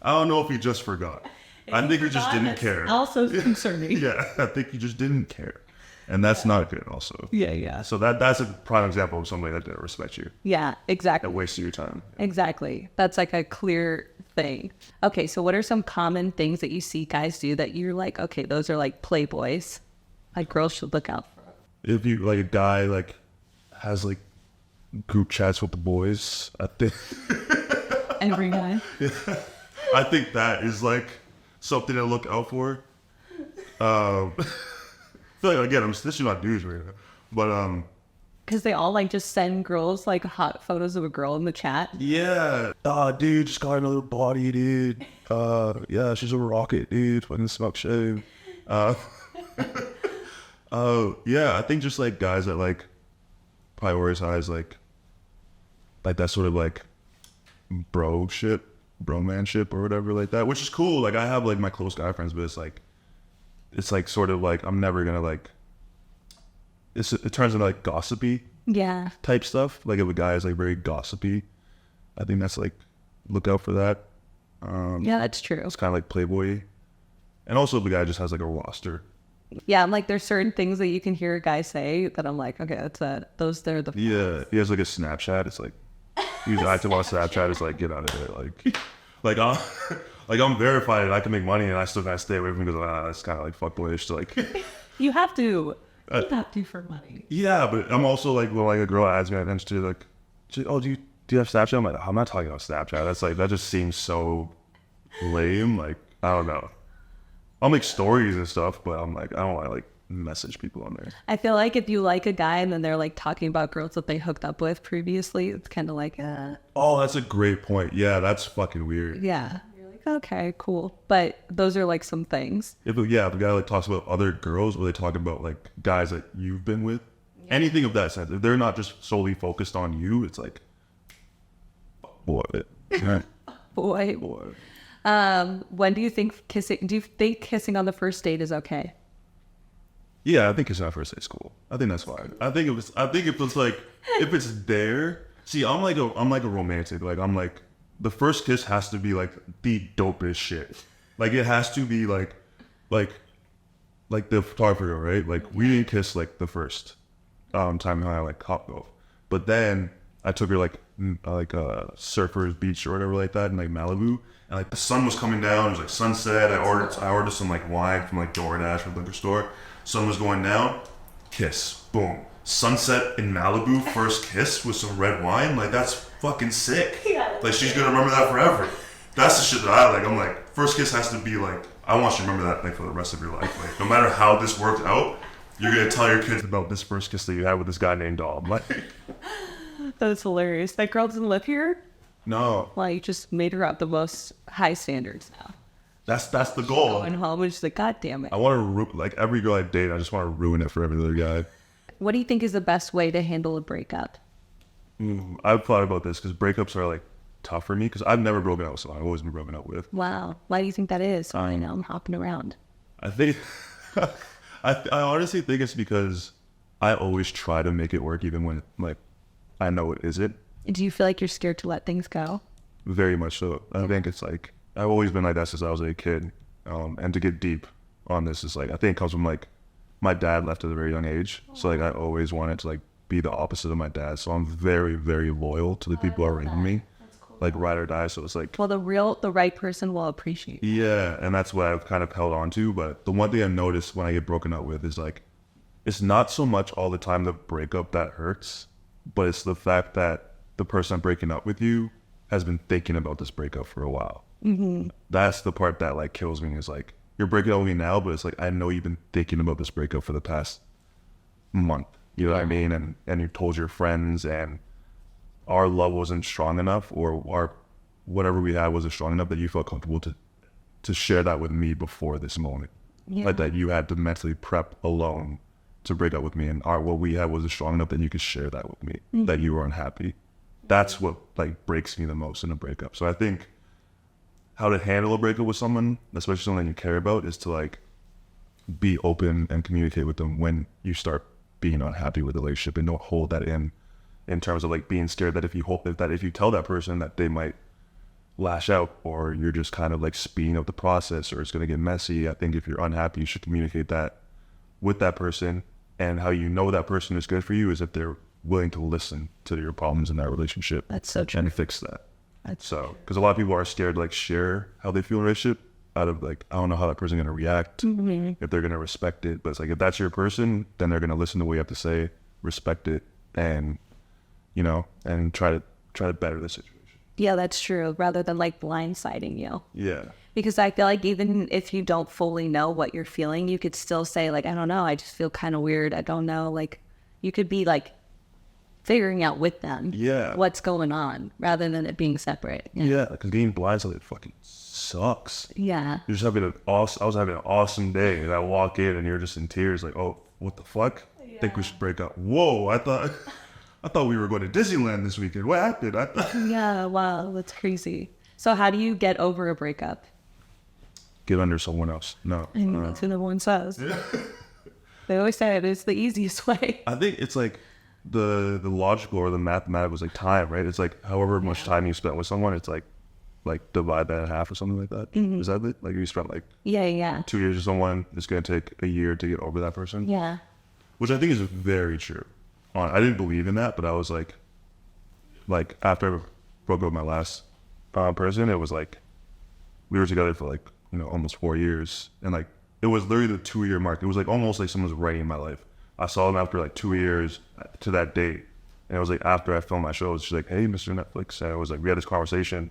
I don't know if he just forgot. I think he just didn't care. Also concerning. Yeah, I think he just didn't care, and that's not good. Also. Yeah. So that's a prime example of somebody that didn't respect you. Yeah, exactly. That wasted your time. Exactly. That's like a clear thing. Okay, so what are some common things that you see guys do that you're like, okay, those are like playboys, like girls should look out for? If you like a guy like has like group chats with the boys, I think Every guy. I think that is like something to look out for. I feel like again I'm snitching on dudes right now, but Because they all like just send girls like hot photos of a girl in the chat. yeah. Dude, just got another body, dude. Yeah, she's a rocket, dude. Fucking smoke show. Yeah, I think just like guys that like prioritize like that sort of like bromanship or whatever like that, which is cool. Like I have like my close guy friends, but it's like sort of like I'm never gonna like. It turns into like gossipy Yeah. type stuff. Like if a guy is like very gossipy, I think that's like look out for that. Yeah, that's true. It's kind of like Playboy, and also if the guy just has like a roster. Yeah, I'm like, there's certain things that you can hear a guy say that I'm like, okay, they're the Yeah, if he has like a Snapchat. It's like he's active on Snapchat. It's like get out of it. Like I'm verified and I can make money and I still gotta stay away from him because that's kind of like fuckboyish. So like You have to. You have to for money. yeah, but I'm also like when like a girl adds me on Insta like, oh do you have Snapchat? I'm like I'm not talking about Snapchat. That's like that just seems so lame. Like I don't know. I'll make stories and stuff, but I'm like I don't want to like message people on there. I feel like if you like a guy and then they're like talking about girls that they hooked up with previously, it's kind of like, Oh, that's a great point. Yeah, that's fucking weird. yeah. You're like, okay, cool. But those are like some things. If the guy like talks about other girls, or they talk about like guys that you've been with, anything of that sense. If they're not just solely focused on you, it's like, boy. Boy. Boy. When do you think kissing on the first date is okay? Yeah, I think kissing on first date is cool. I think that's fine. I think if it's like, if it's there. See, I'm like a romantic. Like, I'm like, the first kiss has to be like the dopest shit. Like, it has to be like the photographer, right? Like, we didn't kiss like the first time I like hot golf, but then I took her like a surfers beach or whatever like that in like Malibu, and like the sun was coming down. It was like sunset. I ordered some like wine from like DoorDash from the liquor store. Sun was going down. Kiss. Boom. Sunset in Malibu. First kiss with some red wine. Like, that's fucking sick. Yeah, like, she's gonna remember that forever. That's the shit that I like. I'm like, first kiss has to be like, I want you to remember that like for the rest of your life. Like, no matter how this worked out, you're gonna tell your kids about this first kiss that you had with this guy named Dom. Like, That's hilarious. That girl doesn't live here? no, Well, you just made her up the most high standards now. that's the goal. Going home and she's like, God damn it. I want to like every girl I date. I just want to ruin it for every other guy. What do you think is the best way to handle a breakup? I've thought about this because breakups are like tough for me because I've never broken up with someone. I've always been broken up with. Wow. Why do you think that is? I know, I'm hopping around. I think I honestly think it's because I always try to make it work even when like I know it isn't. Do you feel like you're scared to let things go? Very much so. I think it's like I've always been like that since I was a kid. And to get deep on this is like I think it comes from like my dad left at a very young age. So like I always wanted to like be the opposite of my dad. So I'm very, very loyal to the people around me. Cool. Like ride or die. So it's like, well, the right person will appreciate you. Yeah, and that's what I've kind of held on to. But the one thing I noticed when I get broken up with is like, it's not so much all the time the breakup that hurts, but it's the fact that the person I'm breaking up with you has been thinking about this breakup for a while. Mm-hmm. That's the part that like kills me. Is like, you're breaking up with me now, but it's like, I know you've been thinking about this breakup for the past month. You know what I mean? And you told your friends, and our love wasn't strong enough, or our whatever we had wasn't strong enough that you felt comfortable to share that with me before this moment. Yeah. Like that you had to mentally prep alone to break up with me, and what we had wasn't strong enough that you could share that with me, that you were unhappy. That's what like breaks me the most in a breakup. So I think how to handle a breakup with someone, especially someone you care about, is to like be open and communicate with them when you start being unhappy with the relationship, and don't hold that in terms of like being scared that if you tell that person that they might lash out, or you're just kind of like speeding up the process, or it's going to get messy. I think if you're unhappy, you should communicate that with that person, and how you know that person is good for you is if they're willing to listen to your problems in that relationship. That's so true. And fix that. Because a lot of people are scared to like share how they feel in a relationship out of like, I don't know how that person's going to react, if they're going to respect it. But it's like, if that's your person, then they're going to listen to what you have to say, respect it, and, you know, and try to better the situation. Yeah, that's true. Rather than like blindsiding you. Yeah. Because I feel like even if you don't fully know what you're feeling, you could still say like, I don't know, I just feel kind of weird. I don't know. Like, you could be like figuring out with them what's going on rather than it being separate. Yeah, because being blindsided fucking sucks. Yeah. You're just having I was having an awesome day, and I walk in and you're just in tears like, oh, what the fuck? Yeah. Think we should break up. Whoa, I thought we were going to Disneyland this weekend. What happened? Yeah, wow, that's crazy. So how do you get over a breakup? Get under someone else. No. I mean, that's what everyone says. Yeah. They always say it is the easiest way. I think it's like the logical or the mathematical was like time, right? It's like however much time you spent with someone, it's like divide that in half or something like that. Mm-hmm. Is that it? Like you spent like 2 years with someone, it's going to take a year to get over that person. Yeah. Which I think is very true. I didn't believe in that, but I was like after I broke up with my last person, it was like we were together for like, you know, almost 4 years, and like it was literally the 2-year mark. It was like almost like someone was writing my life. I saw them after like 2 years to that date, and it was like after I filmed my show, she's like, "Hey, Mr. Netflix," and it was like we had this conversation,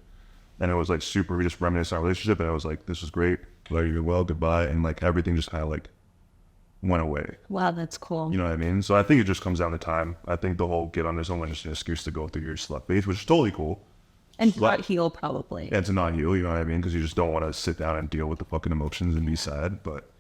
and it was like super. We just reminisced on our relationship, and I was like, "This was great. Like, you're well, goodbye," and like everything just kind of like went away. Wow, that's cool. You know what I mean? So I think it just comes down to time. I think the whole get under someone is just an excuse to go through your slut phase, which is totally cool. And not heal, probably. And to not heal, you know what I mean? Because you just don't want to sit down and deal with the fucking emotions and be sad. But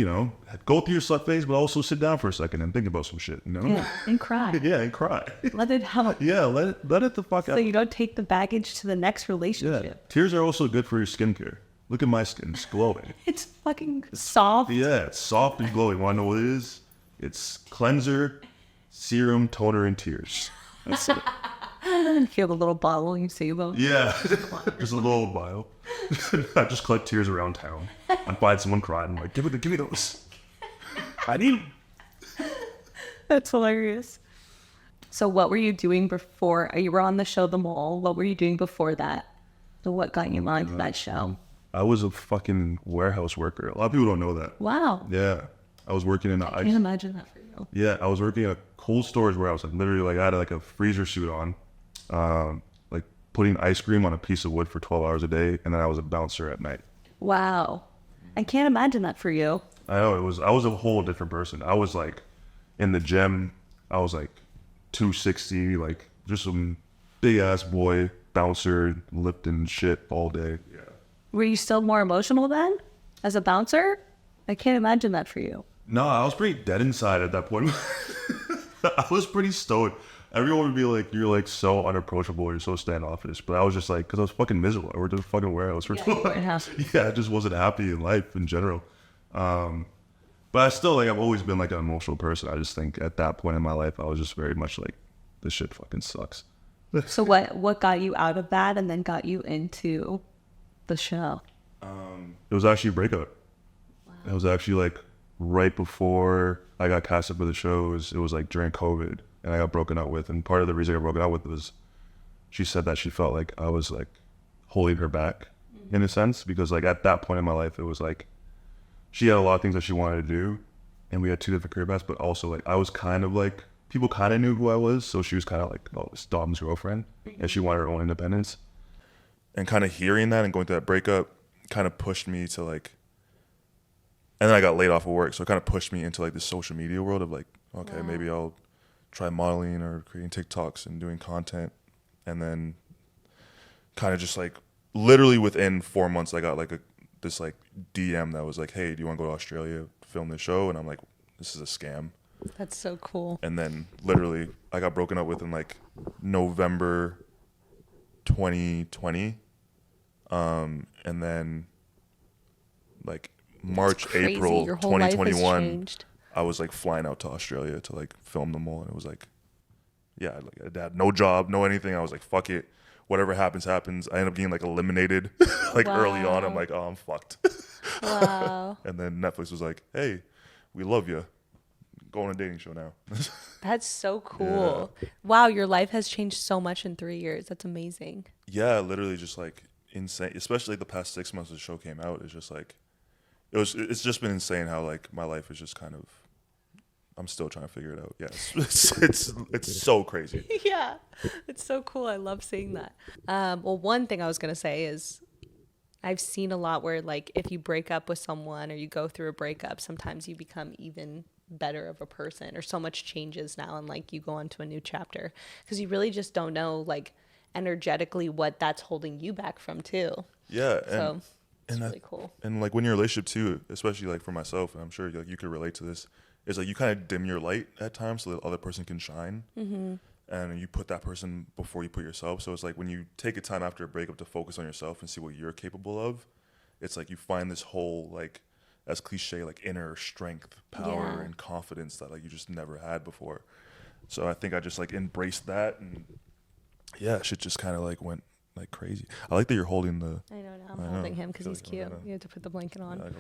go through your slut phase, but also sit down for a second and think about some shit, Yeah, and cry. Yeah, and cry. Let it help. Yeah, let it the fuck out. So you don't take the baggage to the next Yeah, relationship. tears are also good for your skincare. Look at my skin, it's glowing. It's fucking soft. Yeah, it's soft and glowing. Want to know what it is? It's cleanser, serum, toner, and tears. That's it. Feel the little bottle you see about. Yeah, just a little vial. I just collect tears around town. I find someone crying. I'm like, give me those. I need them. That's hilarious. So what were you doing before you were on the show The Mole? What were you doing before that? So what got you onto that show? I was a fucking warehouse worker. A lot of people don't know that. Wow. Yeah, I was working in I can't imagine that for you. Yeah, I was working at a cold storage warehouse. Like literally, like I had like a freezer suit on, like putting ice cream on a piece of wood for 12 hours a day, and then I was a bouncer at night. Wow. I can't imagine that for you. I know I was a whole different person. I was like in the gym. I was like 260, like just some big ass boy bouncer lifting shit all day. Yeah. Were you still more emotional then as a bouncer? I can't imagine that for you. No, I was pretty dead inside at that point. I was pretty stoned. Everyone would be like, "You're like so unapproachable. You're so standoffish." But I was just like, because I was fucking miserable. I worked at a fucking warehouse for I just wasn't happy in life in general. But I still like I've always been like an emotional person. I just think at that point in my life, I was just very much like, this shit fucking sucks. So what got you out of that and then got you into the show? It was actually a breakup. Wow. It was actually like right before I got casted for the shows. It was like during COVID, and I got broken up with. And part of the reason I got broken up with was she said that she felt like I was like holding her back in a sense, because like at that point in my life, it was like she had a lot of things that she wanted to do, and we had two different career paths. But also like I was kind of like people kind of knew who I was, so she was kind of like this Dom's girlfriend, and she wanted her own independence. And kind of hearing that and going through that breakup kind of pushed me to like, and then I got laid off of work, so it kind of pushed me into like the social media world of like, okay, maybe I'll try modeling or creating TikToks and doing content. And then kind of just like literally within 4 months, I got like this like DM that was like, hey, do you want to go to Australia, film this show? And I'm like, this is a scam. That's so cool. And then literally I got broken up with in like November 2020. And then like March, April 2021, I was like flying out to Australia to like film them all. And it was like, yeah, like I had no job, no anything. I was like, fuck it. Whatever happens, happens. I ended up getting like eliminated like early on. I'm like, oh, I'm fucked. Wow. And then Netflix was like, hey, we love you. Go on a dating show now. That's so cool. Yeah. Wow, your life has changed so much in 3 years. That's amazing. Yeah, literally just like insane. Especially like the past 6 months the show came out. It's just like, it's just been insane how like my life is just kind of, I'm still trying to figure it out. Yeah, it's so crazy. Yeah, it's so cool. I love seeing that. Well, one thing I was going to say is I've seen a lot where like if you break up with someone or you go through a breakup, sometimes you become even better of a person, or so much changes now, and like you go on to a new chapter because you really just don't know like energetically what that's holding you back from too. Yeah. So it's really cool. And like when you're in a relationship too, especially like for myself, and I'm sure like you could relate to this, is like you kind of dim your light at times so the other person can shine. Mm-hmm. And you put that person before you put yourself. So it's like when you take a time after a breakup to focus on yourself and see what you're capable of, it's like you find this whole like, as cliche, like inner strength, power, and confidence that like you just never had before. So I think I just like embraced that, and yeah, shit just kind of like went like crazy. I like that you're holding the. I know now. I'm holding him because he's cute. You have to put the blanket on.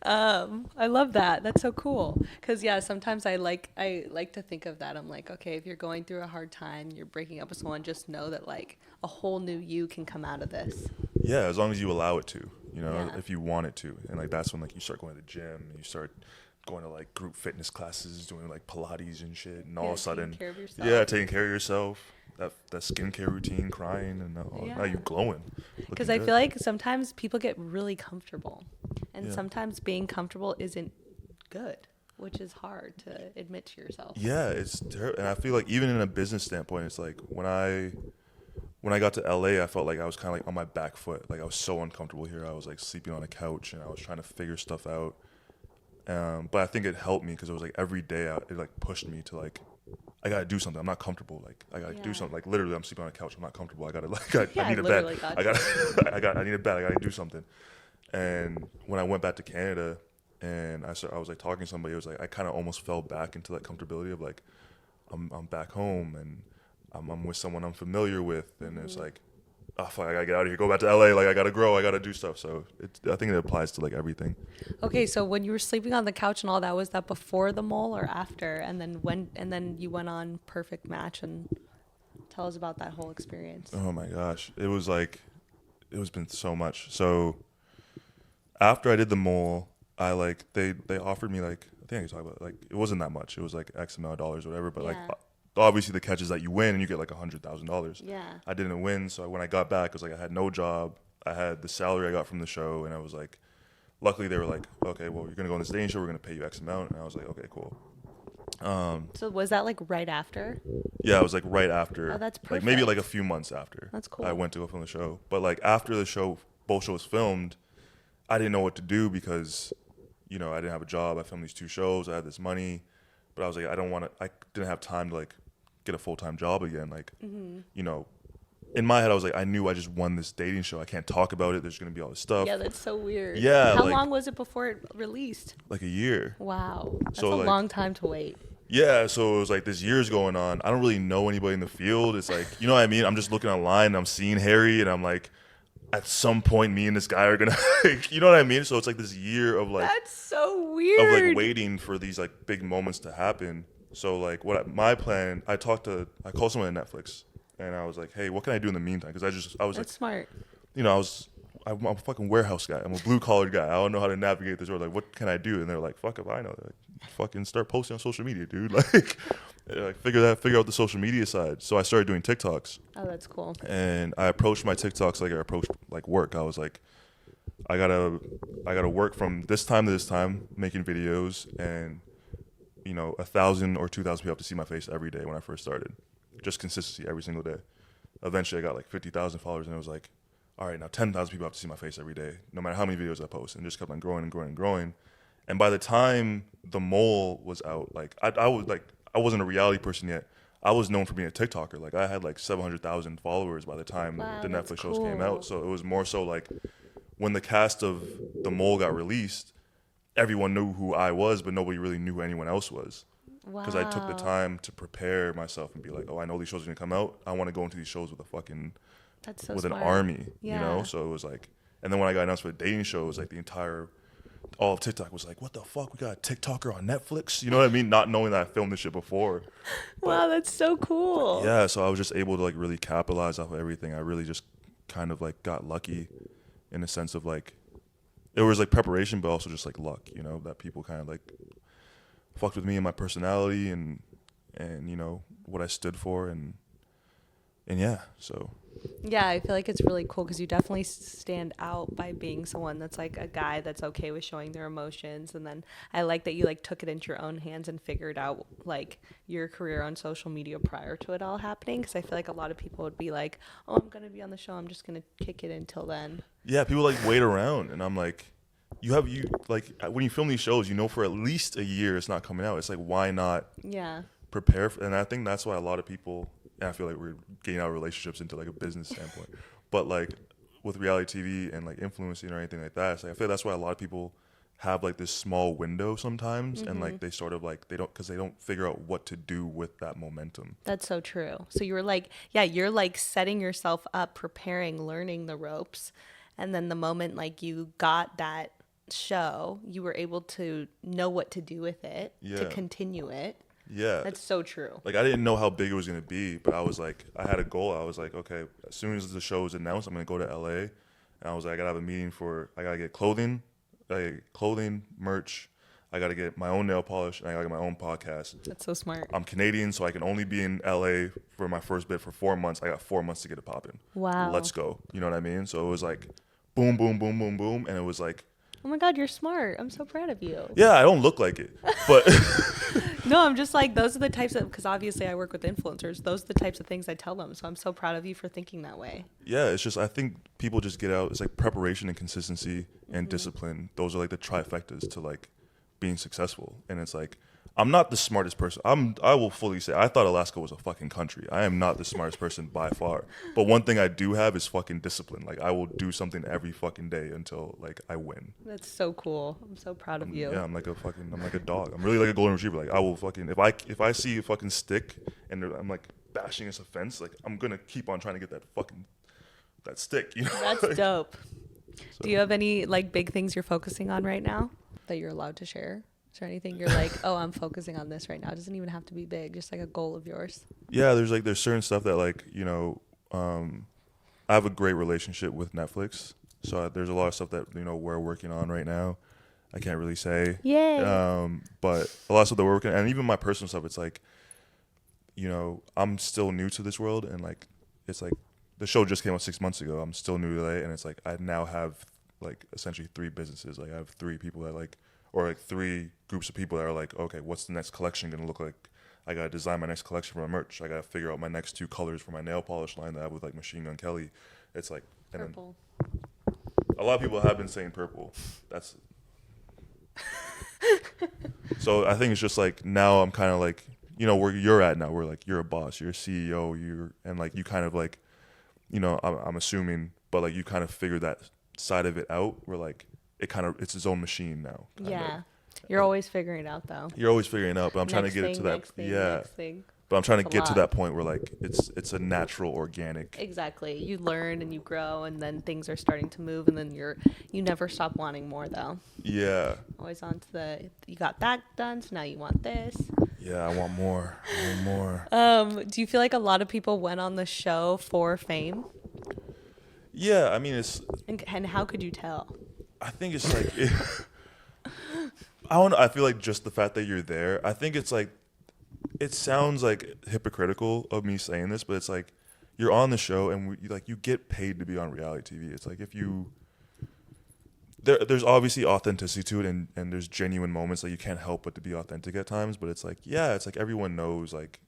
I love that. That's so cool. Because yeah, sometimes I like to think of that. I'm like, okay, if you're going through a hard time, you're breaking up with someone, just know that like a whole new you can come out of this. Yeah, as long as you allow it to, if you want it to. And like that's when like you start going to the gym, and you start going to like group fitness classes, doing like Pilates and shit, and all of a sudden, taking care of yourself. That skincare routine, crying, and now you glowing. Because I feel like sometimes people get really comfortable, and sometimes being comfortable isn't good, which is hard to admit to yourself. Yeah, it's terrible. And I feel like even in a business standpoint, it's like when I when I got to LA, I felt like I was kind of like on my back foot. Like I was so uncomfortable here. I was like sleeping on a couch and I was trying to figure stuff out. But I think it helped me because it was like every day it like pushed me to like, I gotta do something. I'm not comfortable. Like I gotta do something. Like literally, I'm sleeping on a couch. I'm not comfortable. I gotta like I need a bed. I need a bed. I gotta do something. And when I went back to Canada, and I was like talking to somebody, it was like I kind of almost fell back into that comfortability of like I'm back home and I'm with someone I'm familiar with, and it's like, oh fuck, I gotta get out of here, go back to LA. Like I gotta grow, I gotta do stuff. So I think it applies to like everything. Okay, so when you were sleeping on the couch and all that, was that before the mole or after? And then you went on Perfect Match, and tell us about that whole experience. Oh my gosh, it was been so much. So after I did the mole, I like they offered me like, I think I can talk about it. Like it wasn't that much. It was like X amount of dollars or whatever. But like obviously the catch is that you win and you get like $100,000. Yeah. I didn't win, so when I got back, it was like I had no job. I had the salary I got from the show, and I was like, luckily they were like, okay, well you're gonna go on this dating show. We're gonna pay you X amount, and I was like, okay, cool. So was that like right after? Yeah, it was like right after. Oh, that's perfect. Like maybe like a few months after. That's cool. I went to go film the show, but like after the show, both shows filmed, I didn't know what to do because, I didn't have a job. I filmed these 2 shows. I had this money, but I was like, I didn't have time to like get a full-time job again. Like, in my head, I was like, I knew I just won this dating show. I can't talk about it. There's going to be all this stuff. Yeah, that's so weird. Yeah. How like, long was it before it released? like a year. Wow. That's So, a like, long time to wait. Yeah, so it was like this year's going on. I don't really know anybody in the field. It's like, you know what I mean? I'm just looking online and I'm seeing Harry and I'm like, at some point me and this guy are gonna like, you know what I mean? So it's like this year of like, That's so weird. of like waiting for these like big moments to happen. So like my plan, I called someone at Netflix and I was like, hey, what can I do in the meantime? Because I was That's smart. I'm a fucking warehouse guy. I'm a blue collar guy. I don't know how to navigate this world. Like, what can I do? And they're like, fuck if I know. They're like, fucking start posting on social media, dude. Like figure out the social media side. So I started doing TikToks. Oh, that's cool. And I approached my TikToks like I approached like work. I was like, I gotta work from this time to this time making videos, and 1,000 or 2,000 people have to see my face every day when I first started. Just consistency every single day. Eventually I got like 50,000 followers, and it was like, all right, now 10,000 people have to see my face every day, no matter how many videos I post, and just kept on growing and growing and growing. And by the time the mole was out, like I wasn't a reality person yet. I was known for being a TikToker. Like I had like 700,000 followers by the time the Netflix shows came out. So it was more so like when the cast of The Mole got released, everyone knew who I was, but nobody really knew who anyone else was. Wow. Because I took the time to prepare myself and be like, oh, I know these shows are gonna come out. I want to go into these shows with That's so with smart. an army, Yeah. So it was like, and then when I got announced for a dating show, it was like all of TikTok was like, what the fuck? We got a TikToker on Netflix? You know what I mean? Not knowing that I filmed this shit before. Wow, that's so cool. Yeah, so I was just able to like really capitalize off of everything. I really just kind of like got lucky in a sense of like, it was like preparation, but also just like luck, that people kind of like fucked with me and my personality and what I stood for and yeah, so. Yeah, I feel like it's really cool because you definitely stand out by being someone that's like a guy that's okay with showing their emotions. And then I like that you like took it into your own hands and figured out like your career on social media prior to it all happening. Because I feel like a lot of people would be like, oh, I'm going to be on the show. I'm just going to kick it until then. Yeah, people like wait around. And I'm like, like when you film these shows, for at least a year it's not coming out. It's like, why not prepare? And I think that's why a lot of people, and I feel like we're getting out of relationships into like a business standpoint, but like with reality TV and like influencing or anything like that, it's like I feel like that's why a lot of people have like this small window sometimes, and like they sort of like they don't figure out what to do with that momentum. That's so true. So you were like, yeah, you're like setting yourself up, preparing, learning the ropes, and then the moment like you got that show, you were able to know what to do with it, to continue it. Yeah. That's so true. Like I didn't know how big it was going to be, but I was like, I had a goal. I was like, okay, as soon as the show was announced, I'm going to go to LA. And I was like, I got to have a meeting I got to get clothing, merch. I got to get my own nail polish, and I got to get my own podcast. That's so smart. I'm Canadian, so I can only be in LA for my first bit for 4 months. I got 4 months to get it popping. Wow. Let's go. You know what I mean? So it was like boom, boom, boom, boom, boom. And it was like Oh my God, you're smart. I'm so proud of you. Yeah, I don't look like it, but No, I'm just like, those are the types of, because obviously I work with influencers. Those are the types of things I tell them. So I'm so proud of you for thinking that way. yeah, it's just I think people just get out. It's like preparation and consistency and discipline. Those are like the trifectas to like being successful. And it's like I'm not the smartest person. I will fully say I thought Alaska was a fucking country. I am not the smartest person by far. But one thing I do have is fucking discipline. Like I will do something every fucking day until like I win. That's so cool. I'm so proud of you. Yeah, I'm like a dog. I'm really like a golden retriever. Like I will fucking if I see a fucking stick and I'm like bashing against a fence, like I'm gonna keep on trying to get that stick. You know? That's dope. Do you have any like big things you're focusing on right now that you're allowed to share? Is there anything you're like, oh, I'm focusing on this right now? It doesn't even have to be big, just like a goal of yours. Yeah, there's certain stuff that like I have a great relationship with Netflix, so there's a lot of stuff that we're working on right now. I can't really say. Yay. But a lot of stuff that we're working, and even my personal stuff, it's like, I'm still new to this world, and like it's like the show just came out 6 months ago. I'm still new to it, and it's like I now have like essentially 3 businesses. Like I have 3 people that like, or like 3 groups of people that are like, okay, what's the next collection gonna look like? I gotta design my next collection for my merch. I gotta figure out my next 2 colors for my nail polish line that I have with like Machine Gun Kelly. It's like Purple. A lot of people have been saying purple. That's so I think it's just like now I'm kind of like where you're at now. Where like you're a boss, you're a CEO, and like you kind of like I'm assuming, but like you kind of figure that side of it out. Where like it's its own machine now. Yeah. You're always figuring it out though. You're always figuring it out, but I'm trying to get it to that. But I'm trying to get to that point where like it's a natural, organic. Exactly. You learn and you grow, and then things are starting to move, and then you never stop wanting more though. Yeah. Always on to you got that done, so now you want this. Yeah, I want more. Do you feel like a lot of people went on the show for fame? Yeah, I mean it's. And how could you tell? I think it's like. I don't know. I feel like just the fact that you're there. I think it's like. It sounds like hypocritical of me saying this, but it's like you're on the show and you get paid to be on reality TV. It's like if you there's obviously authenticity to it and there's genuine moments that you can't help but to be authentic at times, but it's like it's like everyone knows like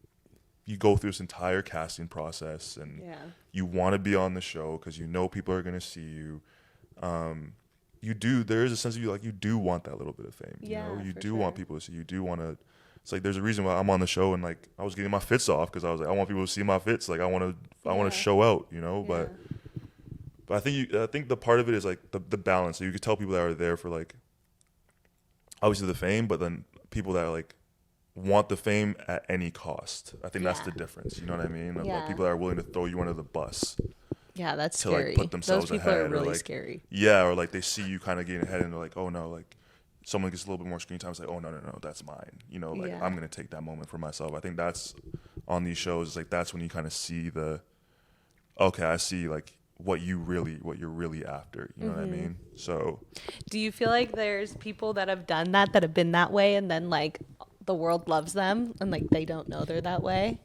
you go through this entire casting process and you want to be on the show because people are going to see you. There is a sense of you do want that little bit of fame. You do want people to see you. Do want to. It's like there's a reason why I'm on the show and like I was getting my fits off because I was like I want people to see my fits. Like I want to show out, But I think the part of it is like the balance. So you could tell people that are there for like obviously the fame, but then people that like want the fame at any cost. I think that's the difference. You know what I mean? Like people that are willing to throw you under the bus. Yeah, that's to scary. Like put themselves Those people ahead, are really or like, scary. Yeah, or like they see you kind of getting ahead and they're like, oh no, like. Someone gets a little bit more screen time. It's like, oh no, that's mine. I'm gonna take that moment for myself. I think that's on these shows. It's like that's when you kind of see I see like what you're really after. You know what I mean? So, do you feel like there's people that have done that have been that way, and then like the world loves them, and like they don't know they're that way?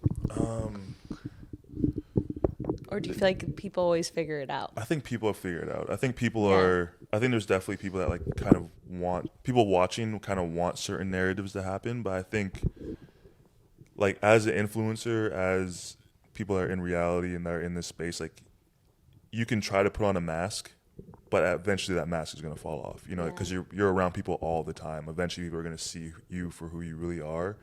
Or do you feel like people always figure it out? I think people have figured it out. I think people are. I think there's definitely people that like kind of people watching kind of want certain narratives to happen, but I think like as an influencer, as people that are in reality and that are in this space, like you can try to put on a mask, but eventually that mask is going to fall off, because you're around people all the time. Eventually people are going to see you for who you really are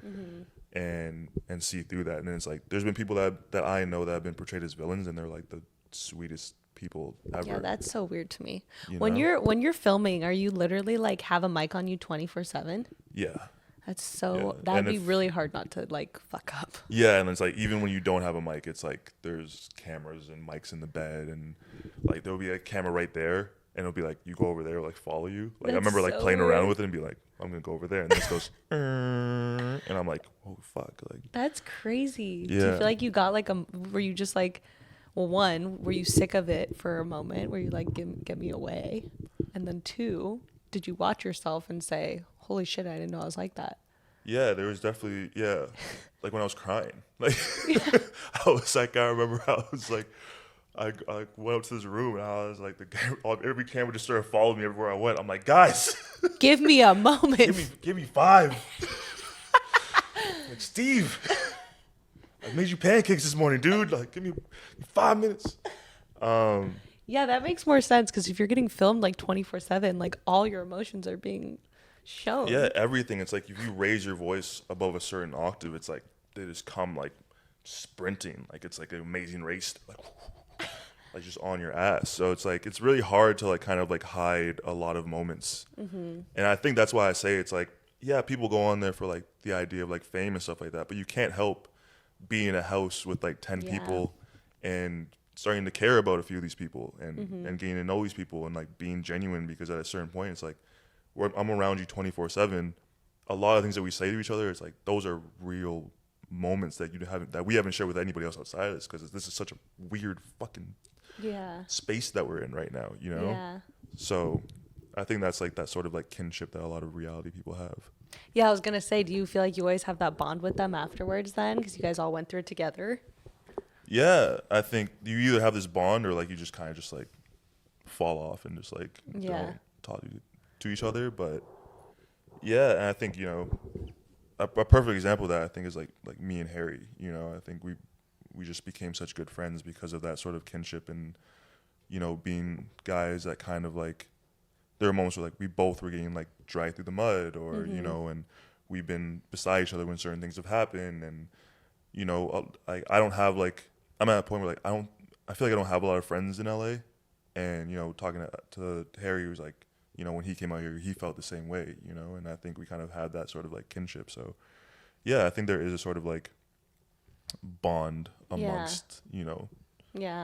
and see through that. And then it's like there's been people that I know that have been portrayed as villains and they're like the sweetest people ever. Yeah, that's so weird to me. When you're filming, are you literally like have a mic on you 24/7? Yeah. That's so that'd be really hard not to like fuck up. Yeah, and it's like even when you don't have a mic, it's like there's cameras and mics in the bed and like there'll be a camera right there and it'll be like you go over there, like follow you. Like I remember like playing around with it and be like, I'm gonna go over there and this goes and I'm like, oh fuck. Like that's crazy. Yeah. Do you feel like you got like were you just like well, 1, were you sick of it for a moment where you like get me away? And then 2, did you watch yourself and say, holy shit, I didn't know I was like that? Yeah, there was definitely, like when I was crying. Like, I remember I was like, I went up to this room and I was like, every camera just started following me everywhere I went. I'm like, guys, Give me a moment. give me 5. Like, Steve, I made you pancakes this morning, dude. Like, give me 5 minutes. Yeah, that makes more sense because if you're getting filmed like 24/7, like all your emotions are being shown. Yeah, everything. It's like if you raise your voice above a certain octave, it's like they just come like sprinting, like it's like an amazing race, like just on your ass. So it's like it's really hard to like kind of like hide a lot of moments. And I think that's why I say it's like, yeah, people go on there for like the idea of like fame and stuff like that, but you can't help being in a house with like 10 people and starting to care about a few of these people and getting to know these people and like being genuine, because at a certain point it's like I'm around you 24/7. A lot of things that we say to each other, it's like those are real moments that we haven't shared with anybody else outside of this, because this is such a weird fucking space that we're in right now, you know? Yeah. So I think that's like that sort of like kinship that a lot of reality people have. Yeah, I was gonna say, do you feel like you always have that bond with them afterwards then, because you guys all went through it together? Yeah, I think you either have this bond or like you just kind of just like fall off and just like don't talk to each other. But yeah, and I think, you know, a perfect example of that I think is like me and Harry. You know, I think we just became such good friends because of that sort of kinship and, you know, being guys that kind of like, there were moments where like we both were getting like dragged through the mud or, you know, and we've been beside each other when certain things have happened. And, you know, I don't have like, I'm at a point where like I feel like I don't have a lot of friends in LA. And, you know, talking to Harry, was like, you know, when he came out here, he felt the same way, you know, and I think we kind of had that sort of like kinship. So yeah, I think there is a sort of like bond amongst, you know,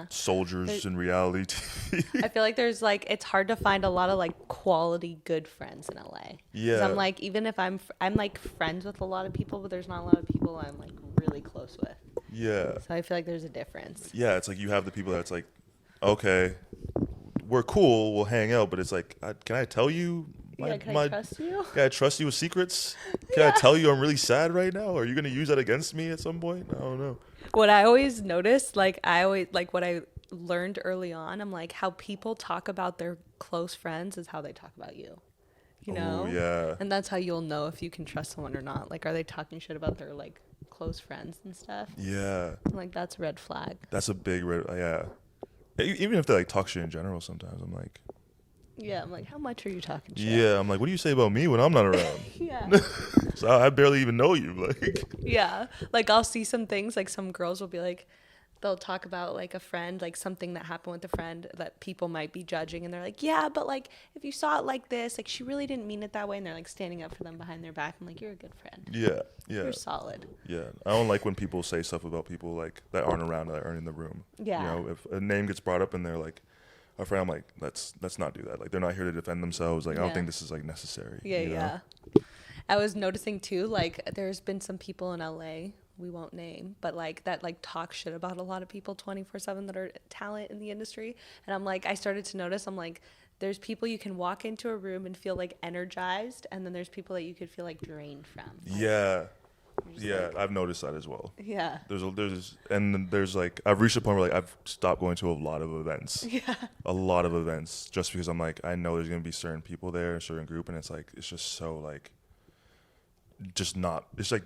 soldiers in reality TV. I feel like there's like, it's hard to find a lot of like quality good friends in LA. Yeah. 'Cause I'm like, even if I'm like friends with a lot of people, but there's not a lot of people I'm like really close with. Yeah. So I feel like there's a difference. Yeah, it's like you have the people that's like, okay, we're cool, we'll hang out, but it's like, can I tell you? Can I trust you? Can I trust you with secrets? Can I tell you I'm really sad right now? Are you going to use that against me at some point? I don't know. What I always noticed, like what I learned early on, I'm like, how people talk about their close friends is how they talk about you. You know? Oh, yeah. And that's how you'll know if you can trust someone or not. Like, are they talking shit about their like close friends and stuff? Yeah. I'm like, that's a red flag. That's a big red, yeah. Even if they like talk shit in general, sometimes I'm like, Yeah, I'm like, how much are you talking shit? yeah, I'm like, what do you say about me when I'm not around? Yeah. So I barely even know you. Like, Yeah. Like, I'll see some things, like some girls will be like, they'll talk about like a friend, like something that happened with a friend that people might be judging. And they're like, yeah, but like, if you saw it like this, like she really didn't mean it that way. And they're like standing up for them behind their back. I'm like, you're a good friend. yeah. You're solid. Yeah, I don't like when people say stuff about people like that aren't around, that aren't in the room. Yeah. You know, if a name gets brought up and they're like a friend, I'm like, let's not do that. Like, they're not here to defend themselves. Like, I don't think this is like necessary. Yeah, you know? yeah. I was noticing too, like there's been some people in LA, we won't name, but like that like talk shit about a lot of people 24/7 that are talent in the industry. And I'm like, I started to notice, I'm like, there's people you can walk into a room and feel like energized, and then there's people that you could feel like drained from. Yeah. Yeah, like, I've noticed that as well. Yeah. There's like, I've reached a point where like I've stopped going to a lot of events. Yeah. A lot of events, just because I'm like, I know there's gonna be certain people there, a certain group, and it's like, it's just so like, just not, it's like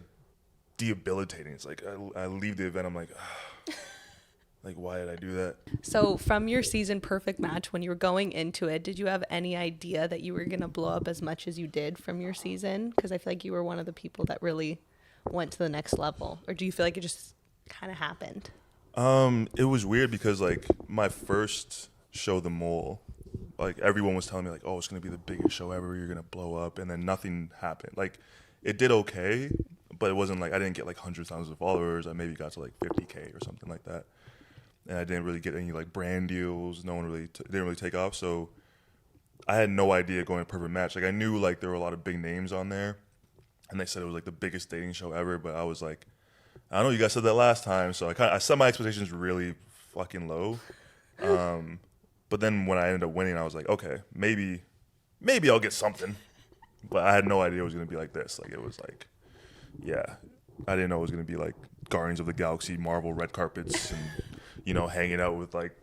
debilitating. It's like I leave the event, I'm like, like, why did I do that? So from your season Perfect Match, when you were going into it, did you have any idea that you were gonna blow up as much as you did from your season? Because I feel like you were one of the people that really went to the next level. Or do you feel like it just kind of happened? It was weird because like my first show, The Mole, like everyone was telling me like, oh, it's gonna be the biggest show ever, you're gonna blow up, and then nothing happened. Like, it did okay, but it wasn't like, I didn't get like hundreds of thousands of followers. I maybe got to like 50K or something like that, and I didn't really get any like brand deals. No one really didn't really take off. So I had no idea going to Perfect Match. Like, I knew like there were a lot of big names on there, and they said it was like the biggest dating show ever. But I was like, I don't know, you guys said that last time, so I set my expectations really fucking low. But then when I ended up winning, I was like, okay, maybe I'll get something. But I had no idea it was gonna be like this. Like, it was like, yeah, I didn't know it was gonna be like Guardians of the Galaxy, Marvel red carpets, and hanging out with like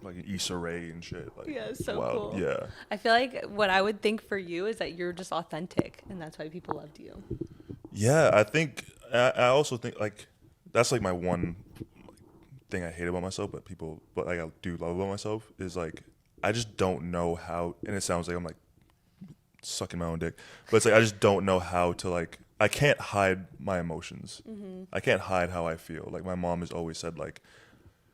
an Issa Rae and shit. Like, Yeah, it's so wild. cool. Yeah. I feel like what I would think for you is that you're just authentic, and that's why people loved you. Yeah, I also think like that's like my one thing I hate about myself, but like I do love about myself is like I just don't know how, and it sounds like I'm like sucking my own dick, but it's like I just don't know how to like I can't hide my emotions. I can't hide how I feel. Like my mom has always said like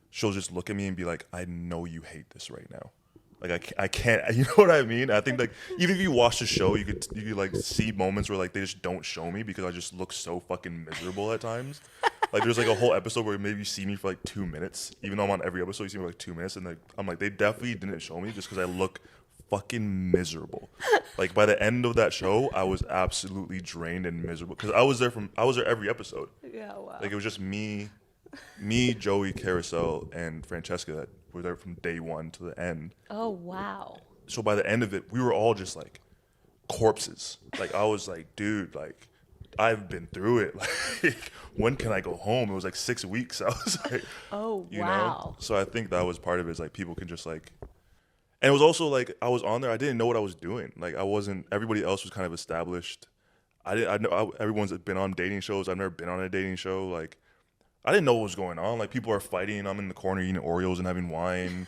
she'll just look at me and be like, I know you hate this right now. Like I can't, you know what I mean? I think like even if you watch the show, you could like see moments where like they just don't show me because I just look so fucking miserable at times. Like there's like a whole episode where maybe you see me for like 2 minutes, even though I'm on every episode, you see me for like 2 minutes, and like I'm like they definitely didn't show me just because I look fucking miserable. Like by the end of that show, I was absolutely drained and miserable because I was there every episode. Yeah, wow. Like it was just me, Joey, Carousel, and Francesca that were there from day one to the end. Oh, wow. So by the end of it, we were all just like corpses. Like I was like, dude, like I've been through it. Like when can I go home? It was like 6 weeks. I was like, Oh, you wow. know. So I think that was part of it. Is like people can just like, and it was also like I was on there. I didn't know what I was doing. Like I wasn't. Everybody else was kind of established. Everyone's been on dating shows. I've never been on a dating show. Like I didn't know what was going on. Like people are fighting. I'm in the corner eating Oreos and having wine.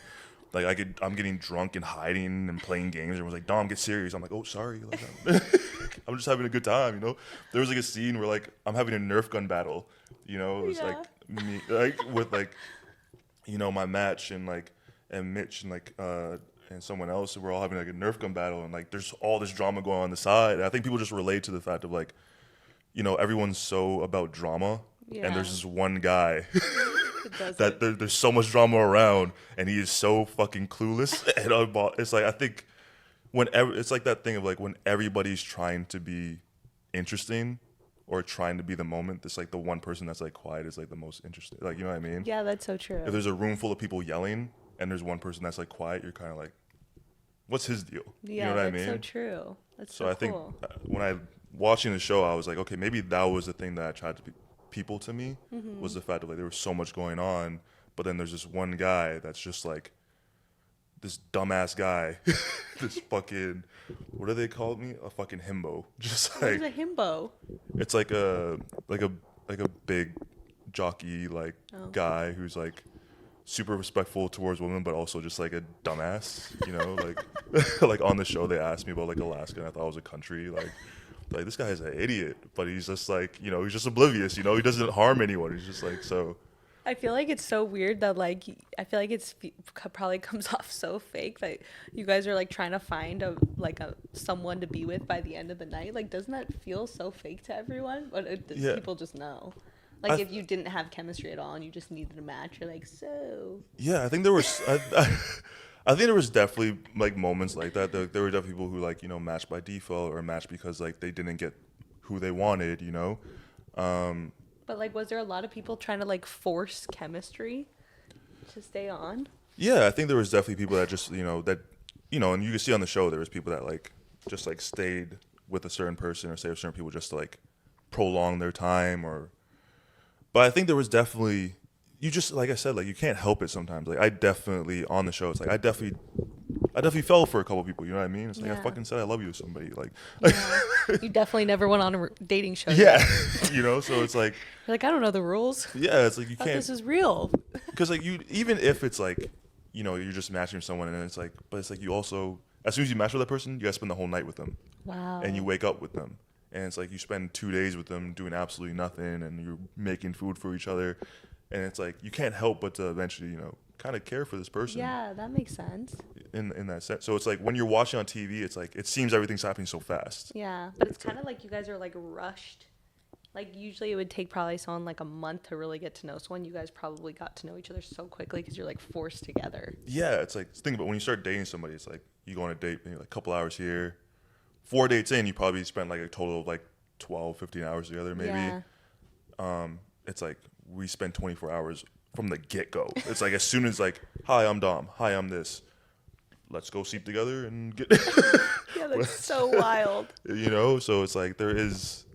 Like I'm getting drunk and hiding and playing games. Everyone's like, Dom, get serious. I'm like, oh, sorry. Like, I'm just having a good time, you know? There was like a scene where like I'm having a Nerf gun battle, you know? It was like me, like with like, my match and like, and Mitch and like, and someone else. We're all having like a Nerf gun battle and like there's all this drama going on the side. And I think people just relate to the fact of like, everyone's so about drama. Yeah. And there's this one guy that there's so much drama around, and he is so fucking clueless. And it's like I think it's like that thing of like when everybody's trying to be interesting or trying to be the moment, it's like the one person that's like quiet is like the most interesting. Like you know what I mean? Yeah, that's so true. If there's a room full of people yelling and there's one person that's like quiet, you're kind of like, what's his deal? Yeah, you know what I mean? that's so true. That's so I cool. think when I watching the show, I was like, okay, maybe that was the thing that I tried to be. People to me was the fact that like there was so much going on, but then there's this one guy that's just like this dumbass guy, this fucking what do they call me? A fucking himbo. Just What like is a himbo? it's like a big jockey like guy who's like super respectful towards women, but also just like a dumbass. Like like on the show they asked me about like Alaska, and I thought it was a country like this guy's an idiot, but he's just like, he's just oblivious, he doesn't harm anyone. He's just like, so. I feel like it's so weird that like, I feel like probably comes off so fake that you guys are like trying to find someone to be with by the end of the night. Like, doesn't that feel so fake to everyone? But people just know. Like if you didn't have chemistry at all and you just needed a match, you're like, so. Yeah, I think there was, I think there was definitely like moments like that. There were definitely people who like, matched by default or matched because like they didn't get who they wanted, But like, was there a lot of people trying to like force chemistry to stay on? Yeah, I think there was definitely people that just, and you can see on the show, there was people that like, just like stayed with a certain person or stayed with certain people just to like prolong their time but I think there was definitely, you just, like I said, like you can't help it sometimes. Like I definitely, on the show, it's like I definitely fell for a couple people, you know what I mean? It's like I fucking said I love you to somebody. Like You definitely never went on a dating show. Yeah. So it's like. You're like, I don't know the rules. Yeah, it's like you I thought can't. this is real. Because like even if it's like, you're just matching with someone and it's like, but it's like you also, as soon as you match with that person, you gotta spend the whole night with them. Wow. And you wake up with them. And it's like you spend 2 days with them doing absolutely nothing and you're making food for each other. And it's like you can't help but to eventually, kind of care for this person. Yeah, that makes sense. In that sense. So it's like when you're watching on TV, it's like it seems everything's happening so fast. Yeah, but it's kind of like you guys are like rushed. Like usually it would take probably someone like a month to really get to know someone. You guys probably got to know each other so quickly because you're like forced together. Yeah, it's like think about when you start dating somebody, it's like you go on a date, maybe like a couple hours here. 4 dates in, you probably spent like a total of like 12, 15 hours together maybe. Yeah. It's like we spend 24 hours from the get-go. It's like as soon as like, hi, I'm Dom. Hi, I'm this. Let's go sleep together and get. Yeah, that's so wild. So it's like there's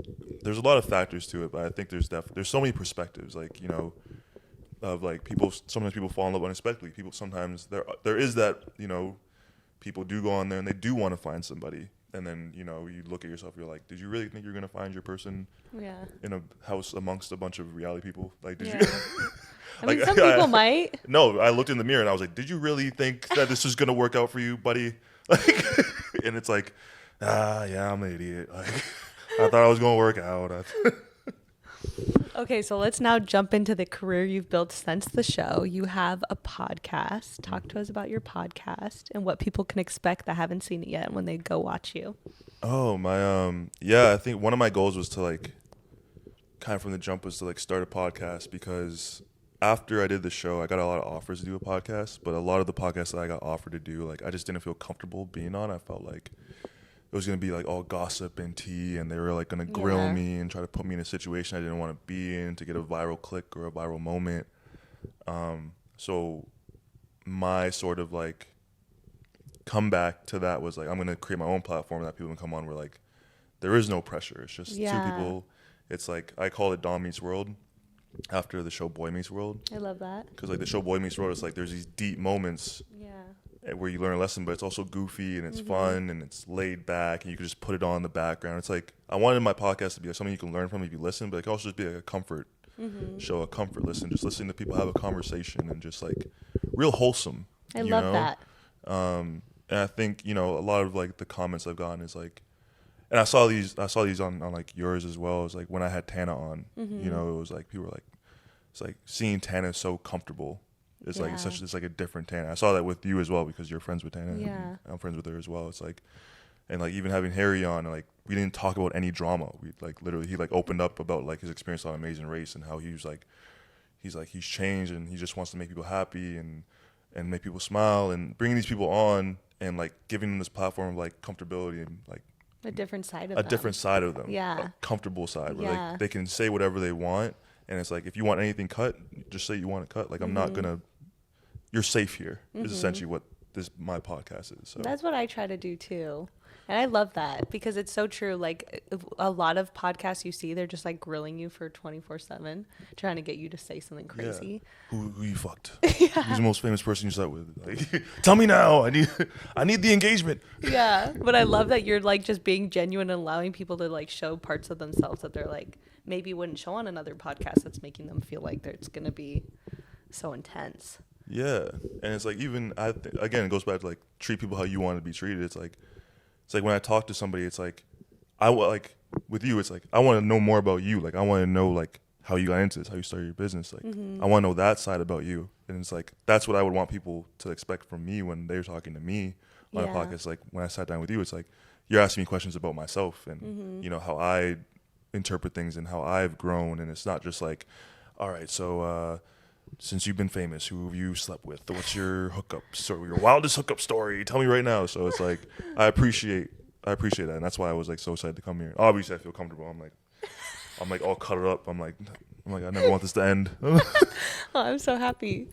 a lot of factors to it, but I think there's so many perspectives. Like of like people. Sometimes people fall in love unexpectedly. People sometimes there is that, you know, people do go on there and they do want to find somebody, and then, you know, you look at yourself, you're like, did you really think you're gonna find your person in a house amongst a bunch of reality people? Like, did you? I mean, some people might. No, I looked in the mirror and I was like, did you really think that this was gonna work out for you, buddy? Like, and it's like, yeah, I'm an idiot. Like, I thought I was gonna work out. Okay, so let's now jump into the career you've built since the show. You have a podcast. Talk to us about your podcast and what people can expect that haven't seen it yet when they go watch you. Oh, my, yeah, I think one of my goals was to, like, kind of from the jump was to, like, start a podcast, because after I did the show, I got a lot of offers to do a podcast, but a lot of the podcasts that I got offered to do, like, I just didn't feel comfortable being on. I felt like it was going to be like all gossip and tea, and they were like going to grill me and try to put me in a situation I didn't want to be in to get a viral click or a viral moment. So my sort of like comeback to that was like, I'm going to create my own platform that people can come on where like there is no pressure. It's just two people. It's like, I call it Dom Meets World after the show Boy Meets World. I love that. Because like the show Boy Meets World, it's like there's these deep moments where you learn a lesson, but it's also goofy and it's fun and it's laid back and you can just put it on in the background. It's like, I wanted my podcast to be like something you can learn from if you listen, but it can also just be like a comfort show, a comfort listen, just listening to people have a conversation and just like real wholesome. I love that. And I think, you know, a lot of like the comments I've gotten is like, and I saw these on like yours as well. It was like when I had Tana on, you know, it was like people were like, it's like seeing Tana so comfortable. It's like it's like a different Tana. I saw that with you as well because you're friends with Tana. Yeah. I'm friends with her as well. It's like, and like even having Harry on, like we didn't talk about any drama. We like literally he like opened up about like his experience on Amazing Race and how he was like, he's changed and he just wants to make people happy and make people smile, and bringing these people on and like giving them this platform of like comfortability and like A different side of a them. different side of them. Yeah. A comfortable side where like they can say whatever they want. And it's like, if you want anything cut, just say you want it cut. Like, I'm not going to, you're safe here is essentially what my podcast is. So That's what I try to do too. And I love that because it's so true. Like a lot of podcasts you see, they're just like grilling you for 24/7, trying to get you to say something crazy. Yeah. Who you fucked? Who's the most famous person you slept with? Like, tell me now. I need the engagement. Yeah. But I love that you're like just being genuine and allowing people to like show parts of themselves that they're like maybe wouldn't show on another podcast, that's making them feel like it's going to be so intense. Yeah. And it's like, even again, it goes back to like treat people how you want to be treated. It's like when I talk to somebody, it's like like with you, it's like I want to know more about you. Like I want to know like how you got into this, how you started your business. Like I want to know that side about you. And it's like that's what I would want people to expect from me when they're talking to me on a podcast. Like when I sat down with you, it's like you're asking me questions about myself and you know how I interpret things and how I've grown. And it's not just like, all right, so since you've been famous, who have you slept with? What's your hookup story? Your wildest hookup story? Tell me right now. So it's like I appreciate that, and that's why I was like so excited to come here. Obviously, I feel comfortable. I'm like all cut up. I'm like I never want this to end. Oh, I'm so happy.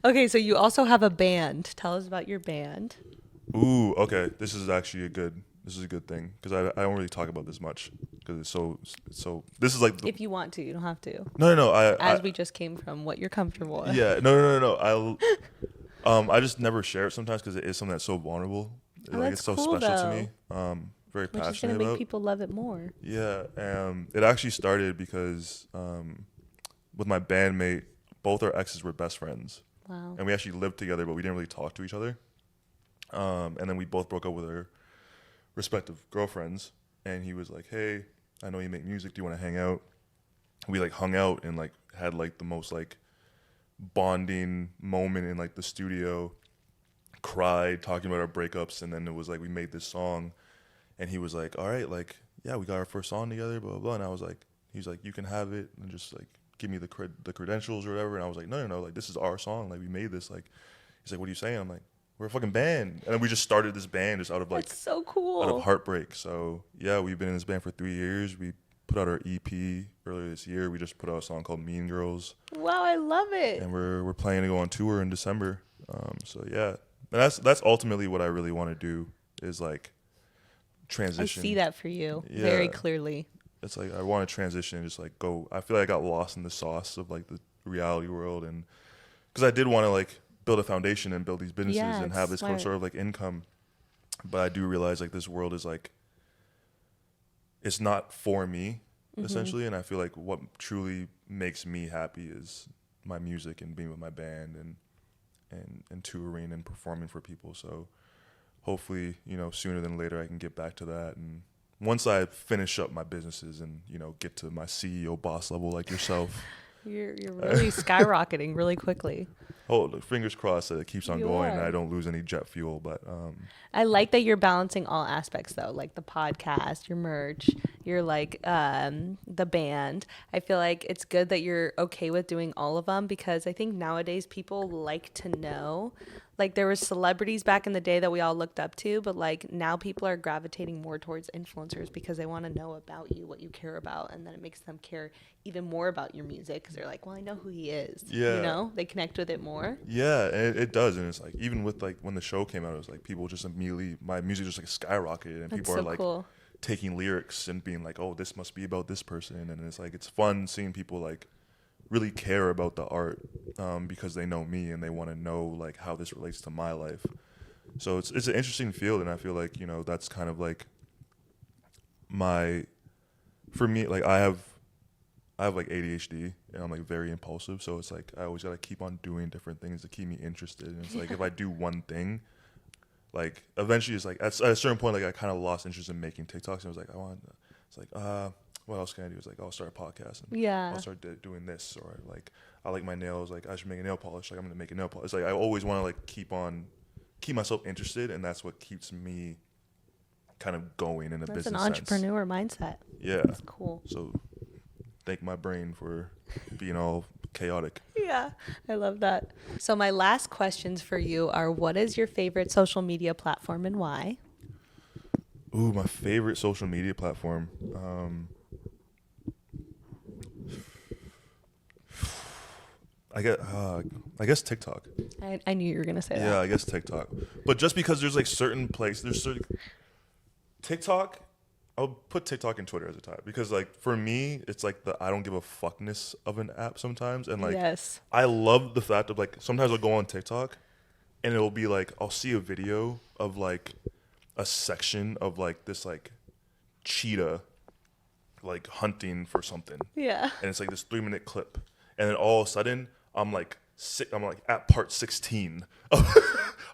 Okay, so you also have a band. Tell us about your band. Ooh, okay. This is actually a good thing because I don't really talk about this much because it's so. This is like if you want to, you don't have to. No. We just came from what you're comfortable with. Yeah, no. I just never share it sometimes because it is something that's so vulnerable. Oh, like that's it's so cool, special though. to me. Very Which passionate is going to about. make people love it more. Yeah, it actually started because with my bandmate, both our exes were best friends. Wow. And we actually lived together, but we didn't really talk to each other. And then we both broke up with our respective girlfriends. And he was like, "Hey, I know you make music. Do you want to hang out?" We like hung out and like had like the most like bonding moment in like the studio. Cried talking about our breakups, and then it was like we made this song, and he was like, "All right, like yeah, we got our first song together, blah blah blah." And I was like, he's like, "You can have it and just like give me the credentials or whatever." And I was like, no, like this is our song, like we made this. Like he's like, "What are you saying?" I'm like, "We're a fucking band," and then we just started this band just out of like That's so cool. out of heartbreak. So yeah, we've been in this band for 3 years. We put out our EP earlier this year. We just put out a song called Mean Girls. Wow, I love it. And we're planning to go on tour in December. So yeah. And that's ultimately what I really want to do is like transition. I see that for you very clearly. It's like I want to transition and just like go. I feel like I got lost in the sauce of like the reality world, and because I did want to like build a foundation and build these businesses and have this smart. sort of like income. But I do realize like this world is like, it's not for me essentially. And I feel like what truly makes me happy is my music and being with my band and touring and performing for people. So hopefully, you know, sooner than later I can get back to that. And once I finish up my businesses and, you know, get to my CEO boss level like yourself. You're really skyrocketing really quickly. Oh, fingers crossed that it keeps on You going and are. I don't lose any jet fuel. But I like that you're balancing all aspects though, like the podcast, your merch, your like the band. I feel like it's good that you're okay with doing all of them, because I think nowadays people like to know. Like there was celebrities back in the day that we all looked up to, but like now people are gravitating more towards influencers because they want to know about you, what you care about, and then it makes them care even more about your music because they're like, well, I know who he is. Yeah. You know, they connect with it more. yeah, and it does. And it's like, even with like when the show came out, it was like people just immediately, my music just like skyrocketed, and That's people so are like cool. taking lyrics and being like, oh, this must be about this person. And it's like, it's fun seeing people like really care about the art because they know me and they want to know like how this relates to my life. So it's an interesting field, and I feel like, you know, that's kind of like for me, like I have like ADHD and I'm like very impulsive, so it's like I always gotta keep on doing different things to keep me interested. And it's like if I do one thing, like eventually it's like at a certain point, like I kind of lost interest in making TikToks, and I was like, it's like what else can I do? It's like I'll start a podcast and Yeah. I'll start doing this, or like I like my nails, like I should make a nail polish, like I'm gonna make a nail polish. It's like I always want to like keep myself interested, and that's what keeps me kind of going in a That's business an sense. entrepreneur mindset. Yeah. That's cool. So thank my brain for being all chaotic. Yeah, I love that. So my last questions for you are, what is your favorite social media platform and why? Ooh, my favorite social media platform. I guess TikTok. I knew you were going to say Yeah, that. I guess TikTok. But just because there's like certain places, there's certain TikTok. I'll put TikTok and Twitter as a tie, because like for me, it's like the I don't give a fuckness of an app sometimes, and like Yes. I love the fact of like sometimes I'll go on TikTok, and it'll be like I'll see a video of like a section of like this like cheetah like hunting for something, Yeah. and it's like this 3-minute clip, and then all of a sudden I'm like at part 16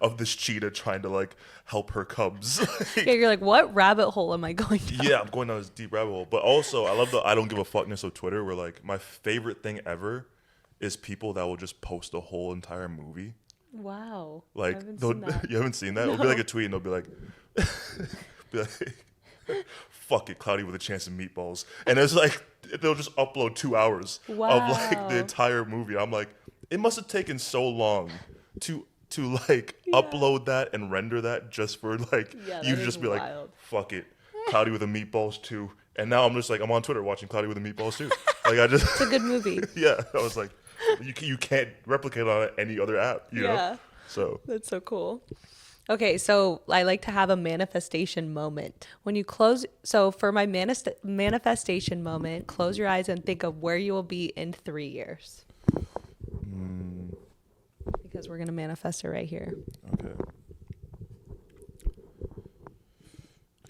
of this cheetah trying to like help her cubs. Yeah, you're like, what rabbit hole am I going down? Yeah, I'm going down this deep rabbit hole. But also, I love the I don't give a fuckness of Twitter, where like my favorite thing ever is people that will just post a whole entire movie. Wow. I Like, haven't seen that. you haven't seen that? It'll be like a tweet, and they'll be like, fuck it, Cloudy with a Chance of Meatballs. And it's like, they'll just upload 2 hours of like Wow. the entire movie. I'm like, it must have taken so long to like upload that and render that just for like Yeah, you that to is just be like, wild. fuck it, Cloudy with a Meatballs 2. And now I'm just like, I'm on Twitter watching Cloudy with a Meatballs 2. Like I just It's a good movie. yeah, I was like, you can't replicate on any other app, you know? Yeah. So That's so cool. Okay, so I like to have a manifestation moment. When you close, so for my manifestation moment, close your eyes and think of where you will be in 3 years. Because we're going to manifest it right here.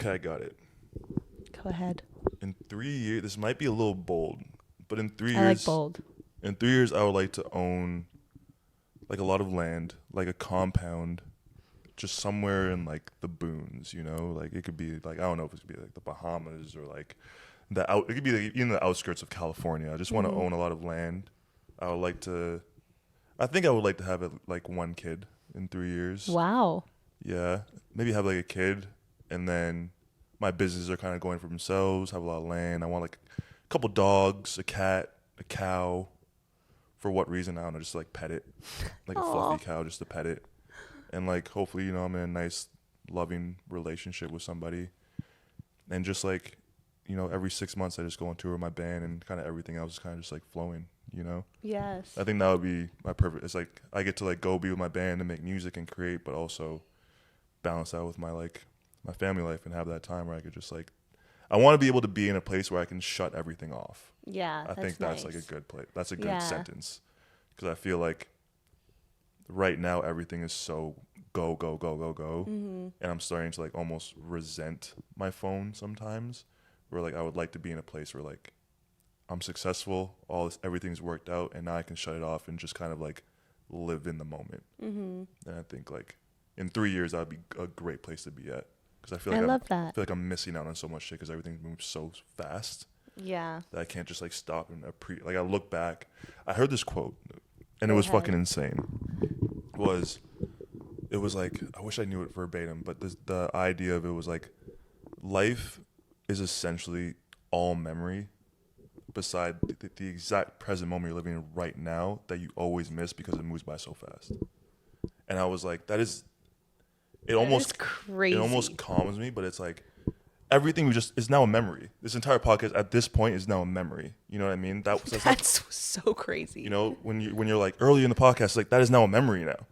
okay, I got it. Go ahead. In 3 years, this might be a little bold, but in 3 years, I like bold. in 3 years, I would like to own like a lot of land, like a compound, just somewhere in like the boons, you know? Like it could be like, I don't know if it could be like the Bahamas or like it could be like in the outskirts of California. I just want to own a lot of land. I think I would like to have like one kid in 3 years. Wow. Yeah, maybe have like a kid, and then my businesses are kind of going for themselves. Have a lot of land. I want like a couple dogs, a cat, a cow. For what reason? I don't know. Just to, like pet it, like a fluffy cow, just to pet it, and like hopefully, you know, I'm in a nice, loving relationship with somebody, and just like, you know, every 6 months I just go on tour with my band, and kind of everything else is kind of just like flowing, you know. Yes. I think that would be my perfect. It's like I get to like go be with my band and make music and create, but also balance out with my family life and have that time where I could just like, I want to be able to be in a place where I can shut everything off. Yeah. I think that's like a nice. good place. That's a good Yeah. sentence. because I feel like right now everything is so go, and I'm starting to like almost resent my phone sometimes, where like I would like to be in a place where like I'm successful, everything's worked out, and now I can shut it off and just kind of like live in the moment. And I think like in 3 years that'd be a great place to be at, because I feel like I feel like I'm missing out on so much shit because everything moves so fast. Yeah. That I can't just like stop and like I look back. I heard this quote, and it was fucking insane. It was like, I wish I knew it verbatim, but the idea of it was like, life is essentially all memory beside the exact present moment you're living in right now that you always miss because it moves by so fast. And I was like, it almost crazy. It almost calms me, but it's like everything is now a memory. This entire podcast at this point is now a memory. You know what I mean? That's like, so crazy. You know, when you're like early in the podcast, like that is now a memory now.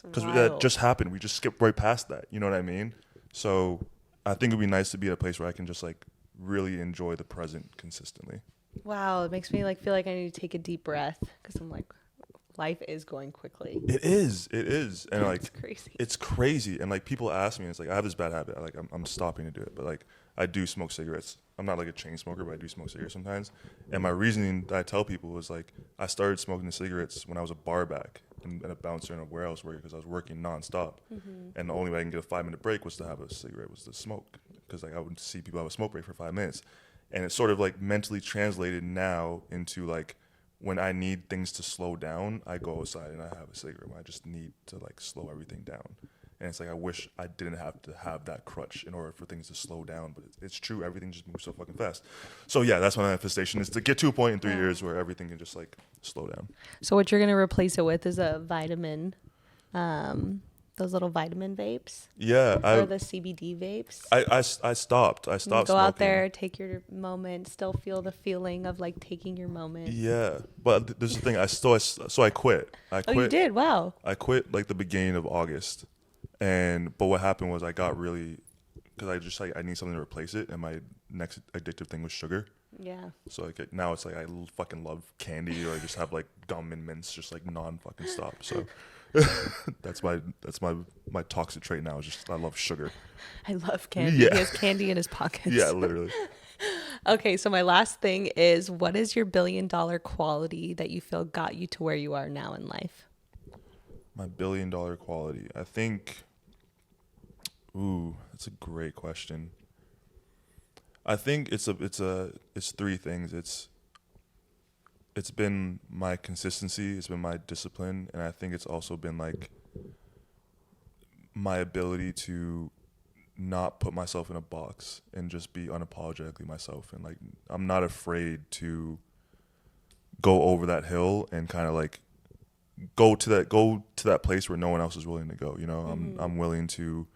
Because that just happened. We just skipped right past that. You know what I mean? So I think it'd be nice to be at a place where I can just like really enjoy the present consistently. Wow, it makes me like feel like I need to take a deep breath, because I'm like, life is going quickly. It is, and like it's crazy. And like people ask me, it's like I have this bad habit. Like I'm stopping to do it, but like I do smoke cigarettes. I'm not like a chain smoker, but I do smoke cigarettes sometimes. And my reasoning that I tell people was like, I started smoking the cigarettes when I was a bar back and a bouncer in a warehouse worker, because I was working nonstop. And the only way I can get a 5-minute break was to have a cigarette, was to smoke, because like I would see people have a smoke break for 5 minutes. And it's sort of like mentally translated now into like, when I need things to slow down, I go outside and I have a cigarette. I just need to like slow everything down. And it's like, I wish I didn't have to have that crutch in order for things to slow down. But it's true. Everything just moves so fucking fast. So yeah, that's my manifestation, is to get to a point in 3 years where everything can just like slow down. So what you're going to replace it with is a vitamin, those little vitamin vapes. Yeah. Or the CBD vapes. I stopped. Go smoking. Out there, take your moment, still feel the feeling of like taking your moment. Yeah. But there's the thing. I quit. Oh, you did? Wow. I quit like the beginning of August. But what happened was I got really, because I just like, I need something to replace it. And my next addictive thing was sugar. Yeah. So like now it's like I fucking love candy, or I just have like gum and mints, just like non-fucking stop. So that's my toxic trait now, is just I love sugar. I love candy. Yeah. He has candy in his pockets. Yeah, literally. Okay, so my last thing is, what is your $1 billion quality that you feel got you to where you are now in life? My $1 billion quality, I think. Ooh, that's a great question. I think it's three things. It's been my consistency, it's been my discipline, and I think it's also been like my ability to not put myself in a box and just be unapologetically myself. And like, I'm not afraid to go over that hill and kind of like go to that place where no one else is willing to go. You know, I'm willing to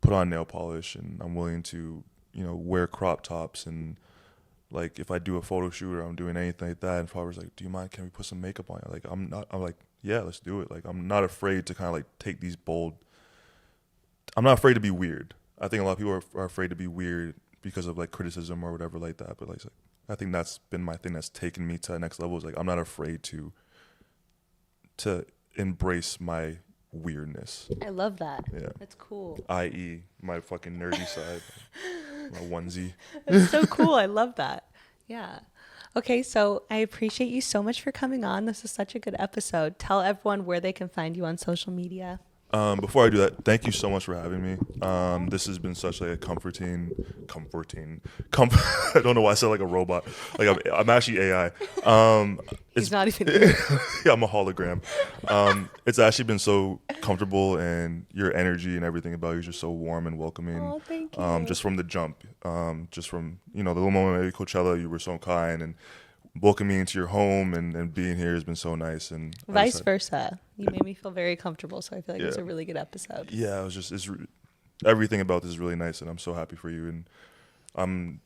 put on nail polish, and I'm willing to, you know, wear crop tops, and like if I do a photo shoot or I'm doing anything like that, and followers like, do you mind, can we put some makeup on you? Like I'm like, yeah, let's do it. Like I'm not afraid to kind of like take these bold. I'm not afraid to be weird. I think a lot of people are afraid to be weird because of like criticism or whatever like that. But like I think that's been my thing that's taken me to the next level. Is like, I'm not afraid to embrace my weirdness. I love that. Yeah. That's cool. I.e. my fucking nerdy side. My onesie. That's so cool. I love that. Yeah. Okay, so I appreciate you so much for coming on. This is such a good episode. Tell everyone where they can find you on social media. Before I do that, thank you so much for having me. This has been such like a comforting. I don't know why I sound like a robot. Like I'm actually AI. He's not even here. Yeah, I'm a hologram. It's actually been so comfortable, and your energy and everything about you is just so warm and welcoming. Oh, thank you. Just from the jump, just from, you know, the little moment at Coachella, you were so kind, and welcoming me into your home and being here has been so nice. And vice versa. You made me feel very comfortable, so I feel like it was a really good episode. Yeah, everything about this is really nice, and I'm so happy for you. And I'm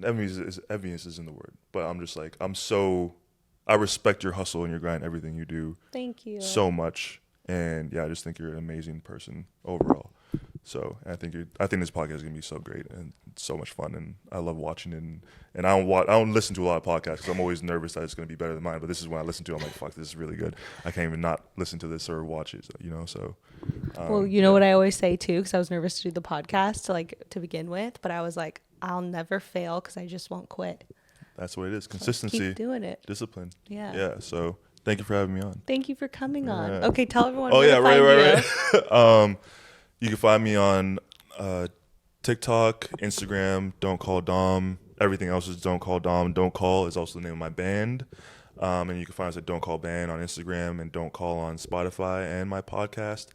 envious isn't the word, but I'm just like, I respect your hustle and your grind, everything you do. Thank you so much. And yeah, I just think you're an amazing person overall. So I think this podcast is gonna be so great and so much fun, and I love watching it. And I don't listen to a lot of podcasts because I'm always nervous that it's gonna be better than mine. But this is when I listen to it, I'm like, fuck, this is really good. I can't even not listen to this or watch it. So. Well, you know what I always say too, because I was nervous to do the podcast to begin with, but I was like, I'll never fail because I just won't quit. That's what it is. Consistency. Keep doing it. Discipline. Yeah. Yeah. So thank you for having me on. Thank you for coming on. Yeah. Okay, tell everyone. Oh where yeah, to find right. You can find me on TikTok, Instagram. Don't Call Dom. Everything else is Don't Call Dom. Don't Call is also the name of my band. And you can find us at Don't Call Band on Instagram and Don't Call on Spotify, and my podcast,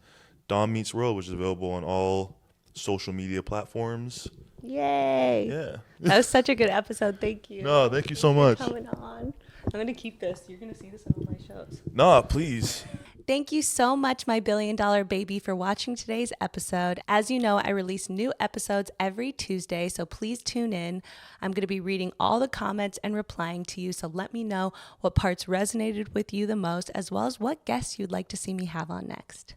Dom Meets World, which is available on all social media platforms. Yay. Yeah. That was such a good episode. Thank you. No, thank you so much. Coming on. I'm going to keep this. You're going to see this in all my shows. No, please. Thank you so much, my $1 billion baby, for watching today's episode. As you know, I release new episodes every Tuesday, so please tune in. I'm going to be reading all the comments and replying to you, so let me know what parts resonated with you the most, as well as what guests you'd like to see me have on next.